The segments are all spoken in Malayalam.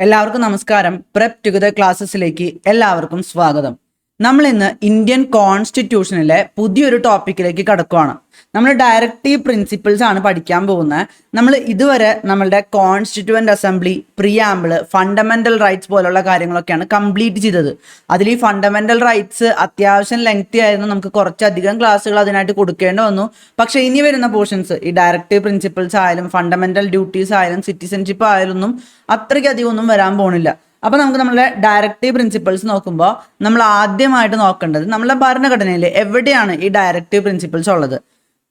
എല്ലാവർക്കും നമസ്കാരം. പ്രെപ് ടുഗദർ ക്ലാസ്സസിലേക്ക് എല്ലാവർക്കും സ്വാഗതം. നമ്മൾ ഇന്ന് ഇന്ത്യൻ കോൺസ്റ്റിറ്റ്യൂഷനിലെ പുതിയൊരു ടോപ്പിക്കിലേക്ക് കടക്കുകയാണ്. നമ്മൾ ഡയറക്റ്റീവ് പ്രിൻസിപ്പിൾസ് ആണ് പഠിക്കാൻ പോകുന്നത്. നമ്മൾ ഇതുവരെ നമ്മളുടെ constituent assembly, preamble, fundamental rights പോലുള്ള കാര്യങ്ങളൊക്കെയാണ് കംപ്ലീറ്റ് ചെയ്തത്. അതിൽ ഈ ഫണ്ടമെന്റൽ റൈറ്റ്സ് അത്യാവശ്യം ലെങ്തി ആയിരുന്നു. നമുക്ക് കുറച്ചധികം ക്ലാസ്സുകൾ അതിനായിട്ട് കൊടുക്കേണ്ടി വന്നു. പക്ഷേ ഇനി വരുന്ന പോർഷൻസ്, ഈ ഡയറക്റ്റീവ് പ്രിൻസിപ്പിൾസ് ആയാലും ഫണ്ടമെന്റൽ ഡ്യൂട്ടീസ് ആയാലും സിറ്റിസൺഷിപ്പ് ആയാലും അത്രയ്ക്കധികം ഒന്നും വരാൻ പോകുന്നില്ല. അപ്പോൾ നമുക്ക് നമ്മളുടെ ഡയറക്റ്റീവ് പ്രിൻസിപ്പിൾസ് നോക്കുമ്പോൾ നമ്മൾ ആദ്യമായിട്ട് നോക്കേണ്ടത് നമ്മളെ ഭരണഘടനയിൽ എവിടെയാണ് ഈ ഡയറക്റ്റീവ് പ്രിൻസിപ്പിൾസ് ഉള്ളത്.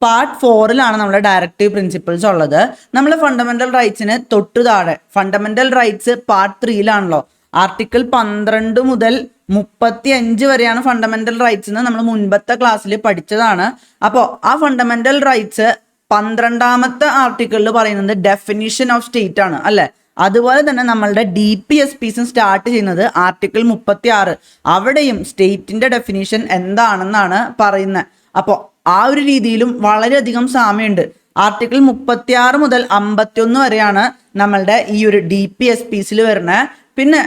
പാർട്ട് 4 നമ്മുടെ ഡയറക്റ്റീവ് പ്രിൻസിപ്പിൾസ് ഉള്ളത്. നമ്മൾ ഫണ്ടമെന്റൽ റൈറ്റ്സിന് തൊട്ടു താഴെ ഫണ്ടമെന്റൽ റൈറ്റ്സ് പാർട്ട് 3 ആർട്ടിക്കിൾ 12 മുതൽ 35 വരെയാണ് ഫണ്ടമെന്റൽ റൈറ്റ്സ് എന്ന് നമ്മൾ മുൻപത്തെ ക്ലാസ്സിൽ പഠിച്ചതാണ്. അപ്പോൾ ആ ഫണ്ടമെന്റൽ റൈറ്റ്സ് 12ാമത്തെ ആർട്ടിക്കിളിൽ പറയുന്നത് ഡെഫിനിഷൻ ഓഫ് സ്റ്റേറ്റ് ആണ് അല്ലേ. അതുപോലെ തന്നെ നമ്മളുടെ DPSPs സ്റ്റാർട്ട് ചെയ്യുന്നത് ആർട്ടിക്കിൾ 36. അവിടെയും സ്റ്റേറ്റിന്റെ ഡെഫിനിഷൻ എന്താണെന്നാണ് പറയുന്നത്. അപ്പോൾ ആ ഒരു രീതിയിലും വളരെയധികം സാമ്യമുണ്ട്. ആർട്ടിക്കിൾ 36 മുതൽ 51 വരെയാണ് നമ്മളുടെ ഈ ഒരു DPSPs വരുന്നത്. പിന്നെ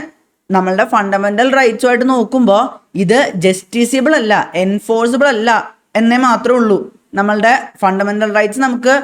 നമ്മളുടെ ഫണ്ടമെന്റൽ റൈറ്റ്സുമായിട്ട് നോക്കുമ്പോൾ ഇത് ജസ്റ്റിസിബിൾ അല്ല, എൻഫോഴ്സിബിൾ അല്ല എന്നേ മാത്രമേ ഉള്ളൂ. നമ്മളുടെ ഫണ്ടമെന്റൽ റൈറ്റ്സ് നമുക്ക്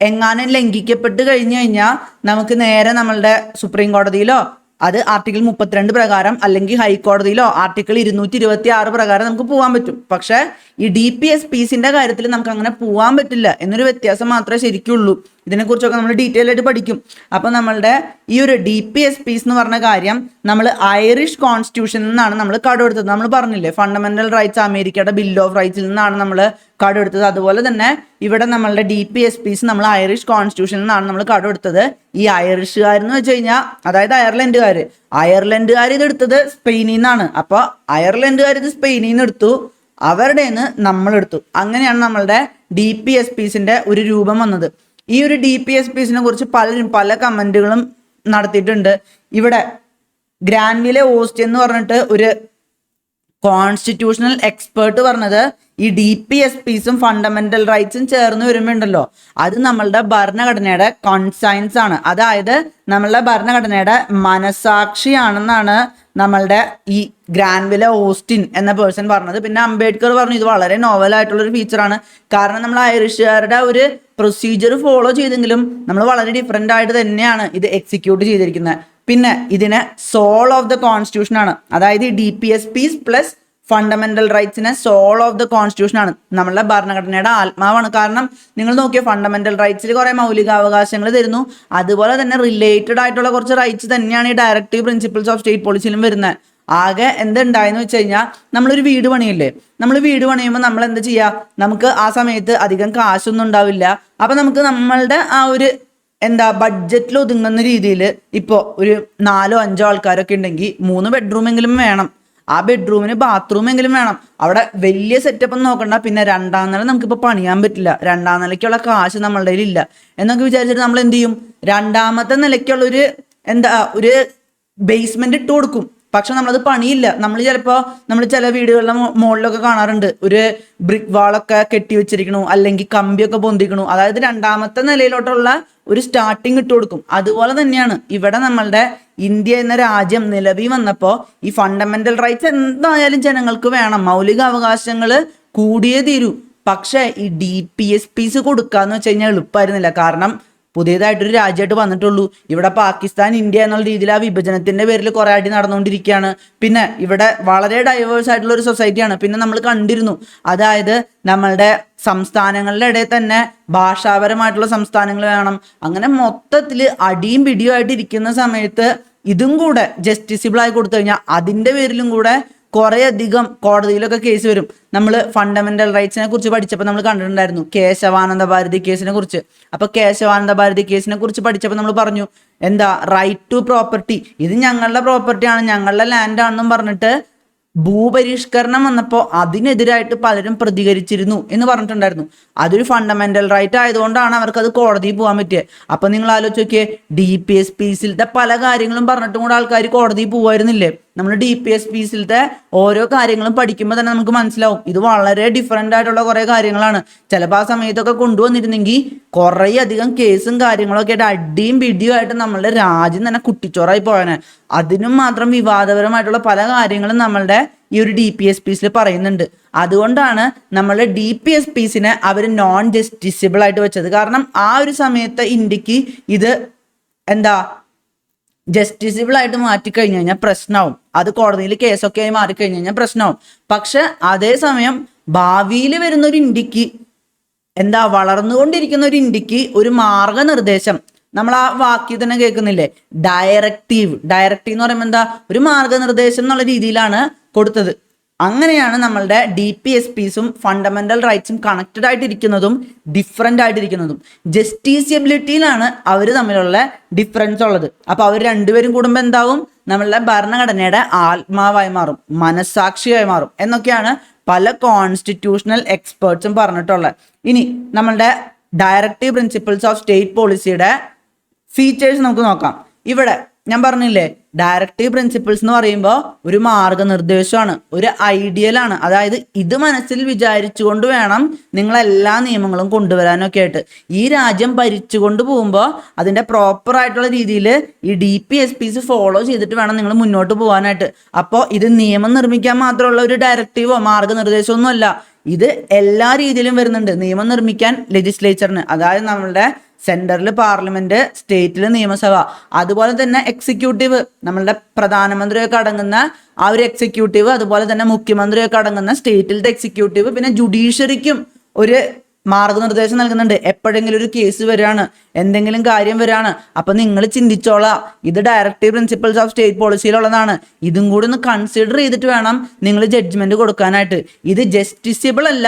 എങ്ങാനും ലംഘിക്കപ്പെട്ട് കഴിഞ്ഞു കഴിഞ്ഞാൽ നമുക്ക് നേരെ നമ്മളുടെ സുപ്രീം കോടതിയിലോ, അത് ആർട്ടിക്കിൾ 32 പ്രകാരം, അല്ലെങ്കിൽ ഹൈക്കോടതിയിലോ ആർട്ടിക്കിൾ 226 പ്രകാരം നമുക്ക് പോകാൻ പറ്റും. പക്ഷേ ഈ DPSPs കാര്യത്തിൽ നമുക്ക് അങ്ങനെ പോകാൻ പറ്റില്ല എന്നൊരു വ്യത്യാസം മാത്രമേ ശരിക്കുള്ളൂ. ഇതിനെക്കുറിച്ചൊക്കെ നമ്മൾ ഡീറ്റെയിൽ ആയിട്ട് പഠിക്കും. അപ്പോൾ നമ്മളുടെ ഈ ഒരു DPSPs എന്ന് പറഞ്ഞ കാര്യം നമ്മൾ ഐറിഷ് കോൺസ്റ്റിറ്റ്യൂഷനിൽ നിന്നാണ് നമ്മൾ കടമെടുത്തത്. നമ്മൾ പറഞ്ഞില്ലേ, ഫണ്ടമെന്റൽ റൈറ്റ്സ് അമേരിക്കയുടെ ബിൽ ഓഫ് റൈറ്റ്സിൽ നിന്നാണ് നമ്മൾ കടമെടുത്തത്. അതുപോലെ തന്നെ ഇവിടെ നമ്മളുടെ DPSPs നമ്മൾ ഐറിഷ് കോൺസ്റ്റിറ്റ്യൂഷനിൽ നിന്നാണ് നമ്മൾ കടമെടുത്തത്. ഈ ഐറിഷുകാരെന്ന് വെച്ച് കഴിഞ്ഞാൽ, അതായത് അയർലൻഡുകാർ ഇതെടുത്തത് സ്പെയിനിൽ നിന്നാണ്. അപ്പോൾ അയർലൻഡുകാർ ഇത് സ്പെയിനിൽ നിന്ന് എടുത്തു, അവരുടെ നിന്ന് നമ്മളെടുത്തു. അങ്ങനെയാണ് നമ്മളുടെ DPSPs ഒരു രൂപം വന്നത്. ഈ ഒരു DPSPs കുറിച്ച് പലരും പല കമന്റുകളും നടത്തിയിട്ടുണ്ട്. ഇവിടെ ഗ്രാൻവിലെ ഓസ്റ്റിൻ എന്ന് പറഞ്ഞിട്ട് ഒരു കോൺസ്റ്റിറ്റ്യൂഷണൽ എക്സ്പേർട്ട് പറഞ്ഞത് ഈ DPSPs ഫണ്ടമെന്റൽ റൈറ്റ്സും ചേർന്ന് വരുമ്പോണ്ടല്ലോ, അത് നമ്മളുടെ ഭരണഘടനയുടെ കോൺസൈൻസ് ആണ്, അതായത് നമ്മളുടെ ഭരണഘടനയുടെ മനസാക്ഷിയാണെന്നാണ് നമ്മളുടെ ഈ ഗ്രാൻവിലെ ഓസ്റ്റിൻ എന്ന പേഴ്സൺ പറഞ്ഞത്. പിന്നെ അംബേദ്കർ പറഞ്ഞു ഇത് വളരെ നോവലായിട്ടുള്ള ഒരു ഫീച്ചറാണ്. കാരണം നമ്മൾ ഐറിഷുകാരുടെ ഒരു പ്രൊസീജിയർ ഫോളോ ചെയ്തെങ്കിലും നമ്മൾ വളരെ ഡിഫറെൻ്റ് ആയിട്ട് തന്നെയാണ് ഇത് എക്സിക്യൂട്ട് ചെയ്തിരിക്കുന്നത്. പിന്നെ ഇതിനെ സോൾ ഓഫ് ദ കോൺസ്റ്റിറ്റ്യൂഷൻ ആണ്, അതായത് ഈ DPSPs പ്ലസ് ഫണ്ടമെന്റൽ റൈറ്റ്സിനെ സോൾ ഓഫ് ദ കോൺസ്റ്റിറ്റ്യൂഷൻ ആണ്, നമ്മളുടെ ഭരണഘടനയുടെ ആത്മാവാണ്. കാരണം നിങ്ങൾ നോക്കിയ ഫണ്ടമെന്റൽ റൈറ്റ്സിൽ കുറെ മൗലികാവകാശങ്ങൾ തരുന്നു, അതുപോലെ തന്നെ റിലേറ്റഡ് ആയിട്ടുള്ള കുറച്ച് റൈറ്റ്സ് തന്നെയാണ് ഈ ഡയറക്റ്റീവ് പ്രിൻസിപ്പിൾസ് ഓഫ് സ്റ്റേറ്റ് പോളിസിയിലും വരുന്നത്. ആകെ എന്തുണ്ടായെന്ന് വെച്ച് കഴിഞ്ഞാൽ, നമ്മളൊരു വീട് പണിയില്ലേ, നമ്മൾ വീട് പണിയുമ്പോൾ നമ്മൾ എന്ത് ചെയ്യുക, നമുക്ക് ആ സമയത്ത് അധികം കാശൊന്നും ഉണ്ടാവില്ല. അപ്പം നമുക്ക് നമ്മളുടെ ആ ഒരു ബഡ്ജറ്റിൽ ഒതുങ്ങുന്ന രീതിയിൽ ഇപ്പോൾ ഒരു 4-5 ആൾക്കാരൊക്കെ ഉണ്ടെങ്കിൽ 3 ബെഡ്റൂമെങ്കിലും വേണം, ആ ബെഡ്റൂമിന് ബാത്റൂം എങ്കിലും വേണം. അവിടെ വലിയ സെറ്റപ്പ് ഒന്നും നോക്കണ്ട. പിന്നെ 2ാം നില നമുക്കിപ്പോൾ പണിയാൻ പറ്റില്ല, 2ാം നിലയ്ക്കുള്ള കാശ് നമ്മളുടെ കയ്യിൽ ഇല്ല എന്നൊക്കെ വിചാരിച്ചിട്ട് നമ്മൾ എന്ത് ചെയ്യും, 2ാമത്തെ നിലയ്ക്കുള്ള ഒരു ബേസ്മെന്റ് ഇട്ട് കൊടുക്കും. പക്ഷെ നമ്മളത് പണിയില്ല. നമ്മൾ ചില വീടുകളിലെ മുകളിലൊക്കെ കാണാറുണ്ട്, ഒരു ബ്രിക്ക് വാളൊക്കെ കെട്ടി വെച്ചിരിക്കണു, അല്ലെങ്കിൽ കമ്പിയൊക്കെ പൊന്തിക്കണു, അതായത് 2ാമത്തെ നിലയിലോട്ടുള്ള ഒരു സ്റ്റാർട്ടിങ് ഇട്ട് കൊടുക്കും. അതുപോലെ തന്നെയാണ് ഇവിടെ നമ്മളുടെ ഇന്ത്യ എന്ന രാജ്യം നിലവിൽ വന്നപ്പോൾ ഈ ഫണ്ടമെന്റൽ റൈറ്റ്സ് എന്തായാലും ജനങ്ങൾക്ക് വേണം, മൗലിക അവകാശങ്ങൾ കൂടിയേ തീരൂ. പക്ഷേ ഈ DPSPs കൊടുക്കാന്ന് വെച്ച് കഴിഞ്ഞാൽ എളുപ്പമായിരുന്നില്ല. കാരണം പുതിയതായിട്ടൊരു രാജ്യമായിട്ട് വന്നിട്ടുള്ളൂ. ഇവിടെ പാകിസ്ഥാൻ ഇന്ത്യ എന്നുള്ള രീതിയിൽ ആ വിഭജനത്തിന്റെ പേരിൽ കുറെ അടി നടന്നുകൊണ്ടിരിക്കുകയാണ്. പിന്നെ ഇവിടെ വളരെ ഡൈവേഴ്സ് ആയിട്ടുള്ള ഒരു സൊസൈറ്റിയാണ്. പിന്നെ നമ്മൾ കണ്ടിരുന്നു, അതായത് നമ്മളുടെ സംസ്ഥാനങ്ങളുടെ ഇടയിൽ തന്നെ ഭാഷാപരമായിട്ടുള്ള സംസ്ഥാനങ്ങൾ വേണം. അങ്ങനെ മൊത്തത്തിൽ അടിയും പിടിയും ആയിട്ട് ഇരിക്കുന്ന സമയത്ത് ഇതും കൂടെ ജസ്റ്റിസിബിൾ ആയി കൊടുത്തു കഴിഞ്ഞാൽ അതിന്റെ പേരിലും കൂടെ കുറെ അധികം കോടതിയിലൊക്കെ കേസ് വരും. നമ്മൾ ഫണ്ടമെന്റൽ റൈറ്റ്സിനെ കുറിച്ച് പഠിച്ചപ്പോൾ നമ്മൾ കണ്ടിട്ടുണ്ടായിരുന്നു കേശവാനന്ദ ഭാരതി കേസിനെ കുറിച്ച്. അപ്പൊ കേശവാനന്ദ ഭാരതി കേസിനെ കുറിച്ച് പഠിച്ചപ്പോൾ നമ്മൾ പറഞ്ഞു, റൈറ്റ് ടു പ്രോപ്പർട്ടി, ഇത് ഞങ്ങളുടെ പ്രോപ്പർട്ടിയാണ്, ഞങ്ങളുടെ ലാൻഡ് ആണെന്നും പറഞ്ഞിട്ട് ഭൂപരിഷ്കരണം വന്നപ്പോൾ അതിനെതിരായിട്ട് പലരും പ്രതികരിച്ചിരുന്നു എന്ന് പറഞ്ഞിട്ടുണ്ടായിരുന്നു. അതൊരു ഫണ്ടമെന്റൽ റൈറ്റ് ആയതുകൊണ്ടാണ് അവർക്ക് അത് കോടതിയിൽ പോകാൻ പറ്റിയത്. അപ്പൊ നിങ്ങൾ ആലോചിച്ച് നോക്കിയേ, DPSPs പല കാര്യങ്ങളും പറഞ്ഞിട്ടും കൂടെ ആൾക്കാർ കോടതിയിൽ പോവായിരുന്നില്ലേ. നമ്മൾ DPSPs ഓരോ കാര്യങ്ങളും പഠിക്കുമ്പോൾ തന്നെ നമുക്ക് മനസ്സിലാവും ഇത് വളരെ ഡിഫറെൻ്റ് ആയിട്ടുള്ള കുറേ കാര്യങ്ങളാണ്. ചിലപ്പോൾ ആ സമയത്തൊക്കെ കൊണ്ടുവന്നിരുന്നെങ്കിൽ കുറേ അധികം കേസും കാര്യങ്ങളൊക്കെ ആയിട്ട് അടിയും പിടിയും ആയിട്ട് നമ്മളുടെ രാജ്യം തന്നെ കുട്ടിച്ചോറായി പോയനെ. അതിനും മാത്രം വിവാദപരമായിട്ടുള്ള പല കാര്യങ്ങളും നമ്മളുടെ ഈ ഒരു DPSPs പറയുന്നുണ്ട്. അതുകൊണ്ടാണ് നമ്മളുടെ DPSPസിനെ അവർ നോൺ ജസ്റ്റിസിബിൾ ആയിട്ട് വെച്ചത്. കാരണം ആ ഒരു സമയത്ത് ഇന്ത്യക്ക് ഇത് എന്താ ജസ്റ്റിസിബിൾ ആയിട്ട് മാറ്റിക്കഴിഞ്ഞു കഴിഞ്ഞാൽ പ്രശ്നമാവും. അത് കോടതിയിൽ കേസൊക്കെ ആയി മാറിക്കഴിഞ്ഞു കഴിഞ്ഞാൽ പ്രശ്നമാവും. പക്ഷെ അതേസമയം ഭാവിയിൽ വരുന്ന ഒരു ഇന്ത്യക്ക് എന്താ വളർന്നുകൊണ്ടിരിക്കുന്ന ഒരു ഇന്ത്യക്ക് ഒരു മാർഗനിർദ്ദേശം, നമ്മൾ ആ വാക്യം തന്നെ കേൾക്കുന്നില്ലേ, ഡയറക്റ്റീവ് എന്ന് പറയുമ്പോൾ എന്താ, ഒരു മാർഗനിർദ്ദേശം എന്നുള്ള രീതിയിലാണ് കൊടുത്തത്. അങ്ങനെയാണ് നമ്മളുടെ DPSPസും ഫണ്ടമെന്റൽ റൈറ്റ്സും കണക്റ്റഡ് ആയിട്ടിരിക്കുന്നതും ഡിഫറെൻ്റ് ആയിട്ടിരിക്കുന്നതും. ജസ്റ്റിസിയബിലിറ്റിയിലാണ് അവർ തമ്മിലുള്ള ഡിഫറൻസ് ഉള്ളത്. അപ്പോൾ അവർ രണ്ടുപേരും കൂടുമ്പോൾ എന്താവും, നമ്മളുടെ ഭരണഘടനയുടെ ആത്മാവായി മാറും, മനസ്സാക്ഷിയായി മാറും എന്നൊക്കെയാണ് പല കോൺസ്റ്റിറ്റ്യൂഷണൽ എക്സ്പേർട്സും പറഞ്ഞിട്ടുള്ളത്. ഇനി നമ്മളുടെ ഡയറക്റ്റീവ് പ്രിൻസിപ്പിൾസ് ഓഫ് സ്റ്റേറ്റ് പോളിസിയുടെ ഫീച്ചേഴ്സ് നമുക്ക് നോക്കാം. ഇവിടെ ഞാൻ പറഞ്ഞില്ലേ, ഡയറക്റ്റീവ് പ്രിൻസിപ്പിൾസ് എന്ന് പറയുമ്പോൾ ഒരു മാർഗനിർദ്ദേശമാണ്, ഒരു ഐഡിയലാണ്. അതായത് ഇത് മനസ്സിൽ വിചാരിച്ചുകൊണ്ട് വേണം നിങ്ങൾ എല്ലാ നിയമങ്ങളും കൊണ്ടുവരാനൊക്കെ ആയിട്ട്. ഈ രാജ്യം ഭരിച്ചുകൊണ്ട് പോകുമ്പോൾ അതിൻ്റെ പ്രോപ്പർ ആയിട്ടുള്ള രീതിയിൽ ഈ DPSPs ഫോളോ ചെയ്തിട്ട് വേണം നിങ്ങൾ മുന്നോട്ട് പോകാനായിട്ട്. അപ്പോൾ ഇത് നിയമം നിർമ്മിക്കാൻ മാത്രമുള്ള ഒരു ഡയറക്റ്റീവോ മാർഗനിർദ്ദേശമോ ഒന്നുമല്ല. ഇത് എല്ലാ രീതിയിലും വരുന്നുണ്ട്. നിയമം നിർമ്മിക്കാൻ ലെജിസ്ലേച്ചറിന്, അതായത് നമ്മളുടെ സെൻറ്ററിൽ പാർലമെന്റ്, സ്റ്റേറ്റിൽ നിയമസഭ, അതുപോലെ തന്നെ എക്സിക്യൂട്ടീവ്, നമ്മളുടെ പ്രധാനമന്ത്രിയൊക്കെ അടങ്ങുന്ന ആ ഒരു എക്സിക്യൂട്ടീവ്, അതുപോലെ തന്നെ മുഖ്യമന്ത്രിയൊക്കെ അടങ്ങുന്ന സ്റ്റേറ്റിലത്തെ എക്സിക്യൂട്ടീവ്, പിന്നെ ജുഡീഷ്യറിക്കും ഒരു മാർഗനിർദ്ദേശം നൽകുന്നുണ്ട്. എപ്പോഴെങ്കിലും ഒരു കേസ് വരികയാണ്, എന്തെങ്കിലും കാര്യം വരികയാണ്, അപ്പം നിങ്ങൾ ചിന്തിച്ചോളാം, ഇത് ഡയറക്റ്റീവ് പ്രിൻസിപ്പിൾസ് ഓഫ് സ്റ്റേറ്റ് പോളിസിയിലുള്ളതാണ്, ഇതും കൂടി ഒന്ന് കൺസിഡർ ചെയ്തിട്ട് വേണം നിങ്ങൾ ജഡ്ജ്മെന്റ് കൊടുക്കാനായിട്ട്. ഇത് ജസ്റ്റിസിബിൾ അല്ല,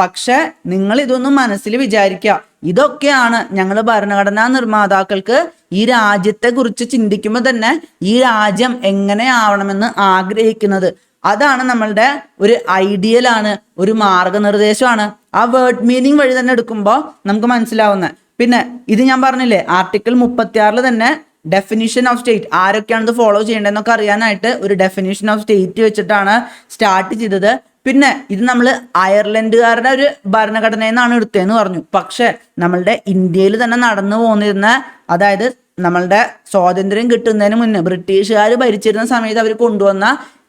പക്ഷെ നിങ്ങൾ ഇതൊന്നും മനസ്സിൽ വിചാരിക്കുക. ഇതൊക്കെയാണ് ഞങ്ങൾ ഭരണഘടനാ നിർമ്മാതാക്കൾക്ക് ഈ രാജ്യത്തെ കുറിച്ച് ചിന്തിക്കുമ്പോൾ തന്നെ ഈ രാജ്യം എങ്ങനെ ആവണമെന്ന് ആഗ്രഹിക്കുന്നത്. അതാണ് നമ്മളുടെ ഒരു ഐഡിയലാണ്, ഒരു മാർഗനിർദ്ദേശമാണ്. ആ വേർഡ് മീനിങ് വഴി തന്നെ എടുക്കുമ്പോൾ നമുക്ക് മനസ്സിലാവുന്നത്. പിന്നെ ഇത് ഞാൻ പറഞ്ഞില്ലേ, ആർട്ടിക്കിൾ 36 തന്നെ ഡെഫിനിഷൻ ഓഫ് സ്റ്റേറ്റ്, ആരൊക്കെയാണ് ഇത് ഫോളോ ചെയ്യേണ്ടതെന്നൊക്കെ അറിയാനായിട്ട് ഒരു ഡെഫിനിഷൻ ഓഫ് സ്റ്റേറ്റ് വെച്ചിട്ടാണ് സ്റ്റാർട്ട് ചെയ്തത്. പിന്നെ ഇത് നമ്മൾ അയർലൻഡുകാരുടെ ഒരു ഭരണഘടനയിൽ നിന്നാണ് എടുത്തതെന്ന് പറഞ്ഞു. പക്ഷെ നമ്മളുടെ ഇന്ത്യയിൽ തന്നെ നടന്നു പോന്നിരുന്ന, അതായത് നമ്മളുടെ സ്വാതന്ത്ര്യം കിട്ടുന്നതിന് മുന്നേ ബ്രിട്ടീഷുകാർ ഭരിച്ചിരുന്ന സമയത്ത് അവർ കൊണ്ടുവന്ന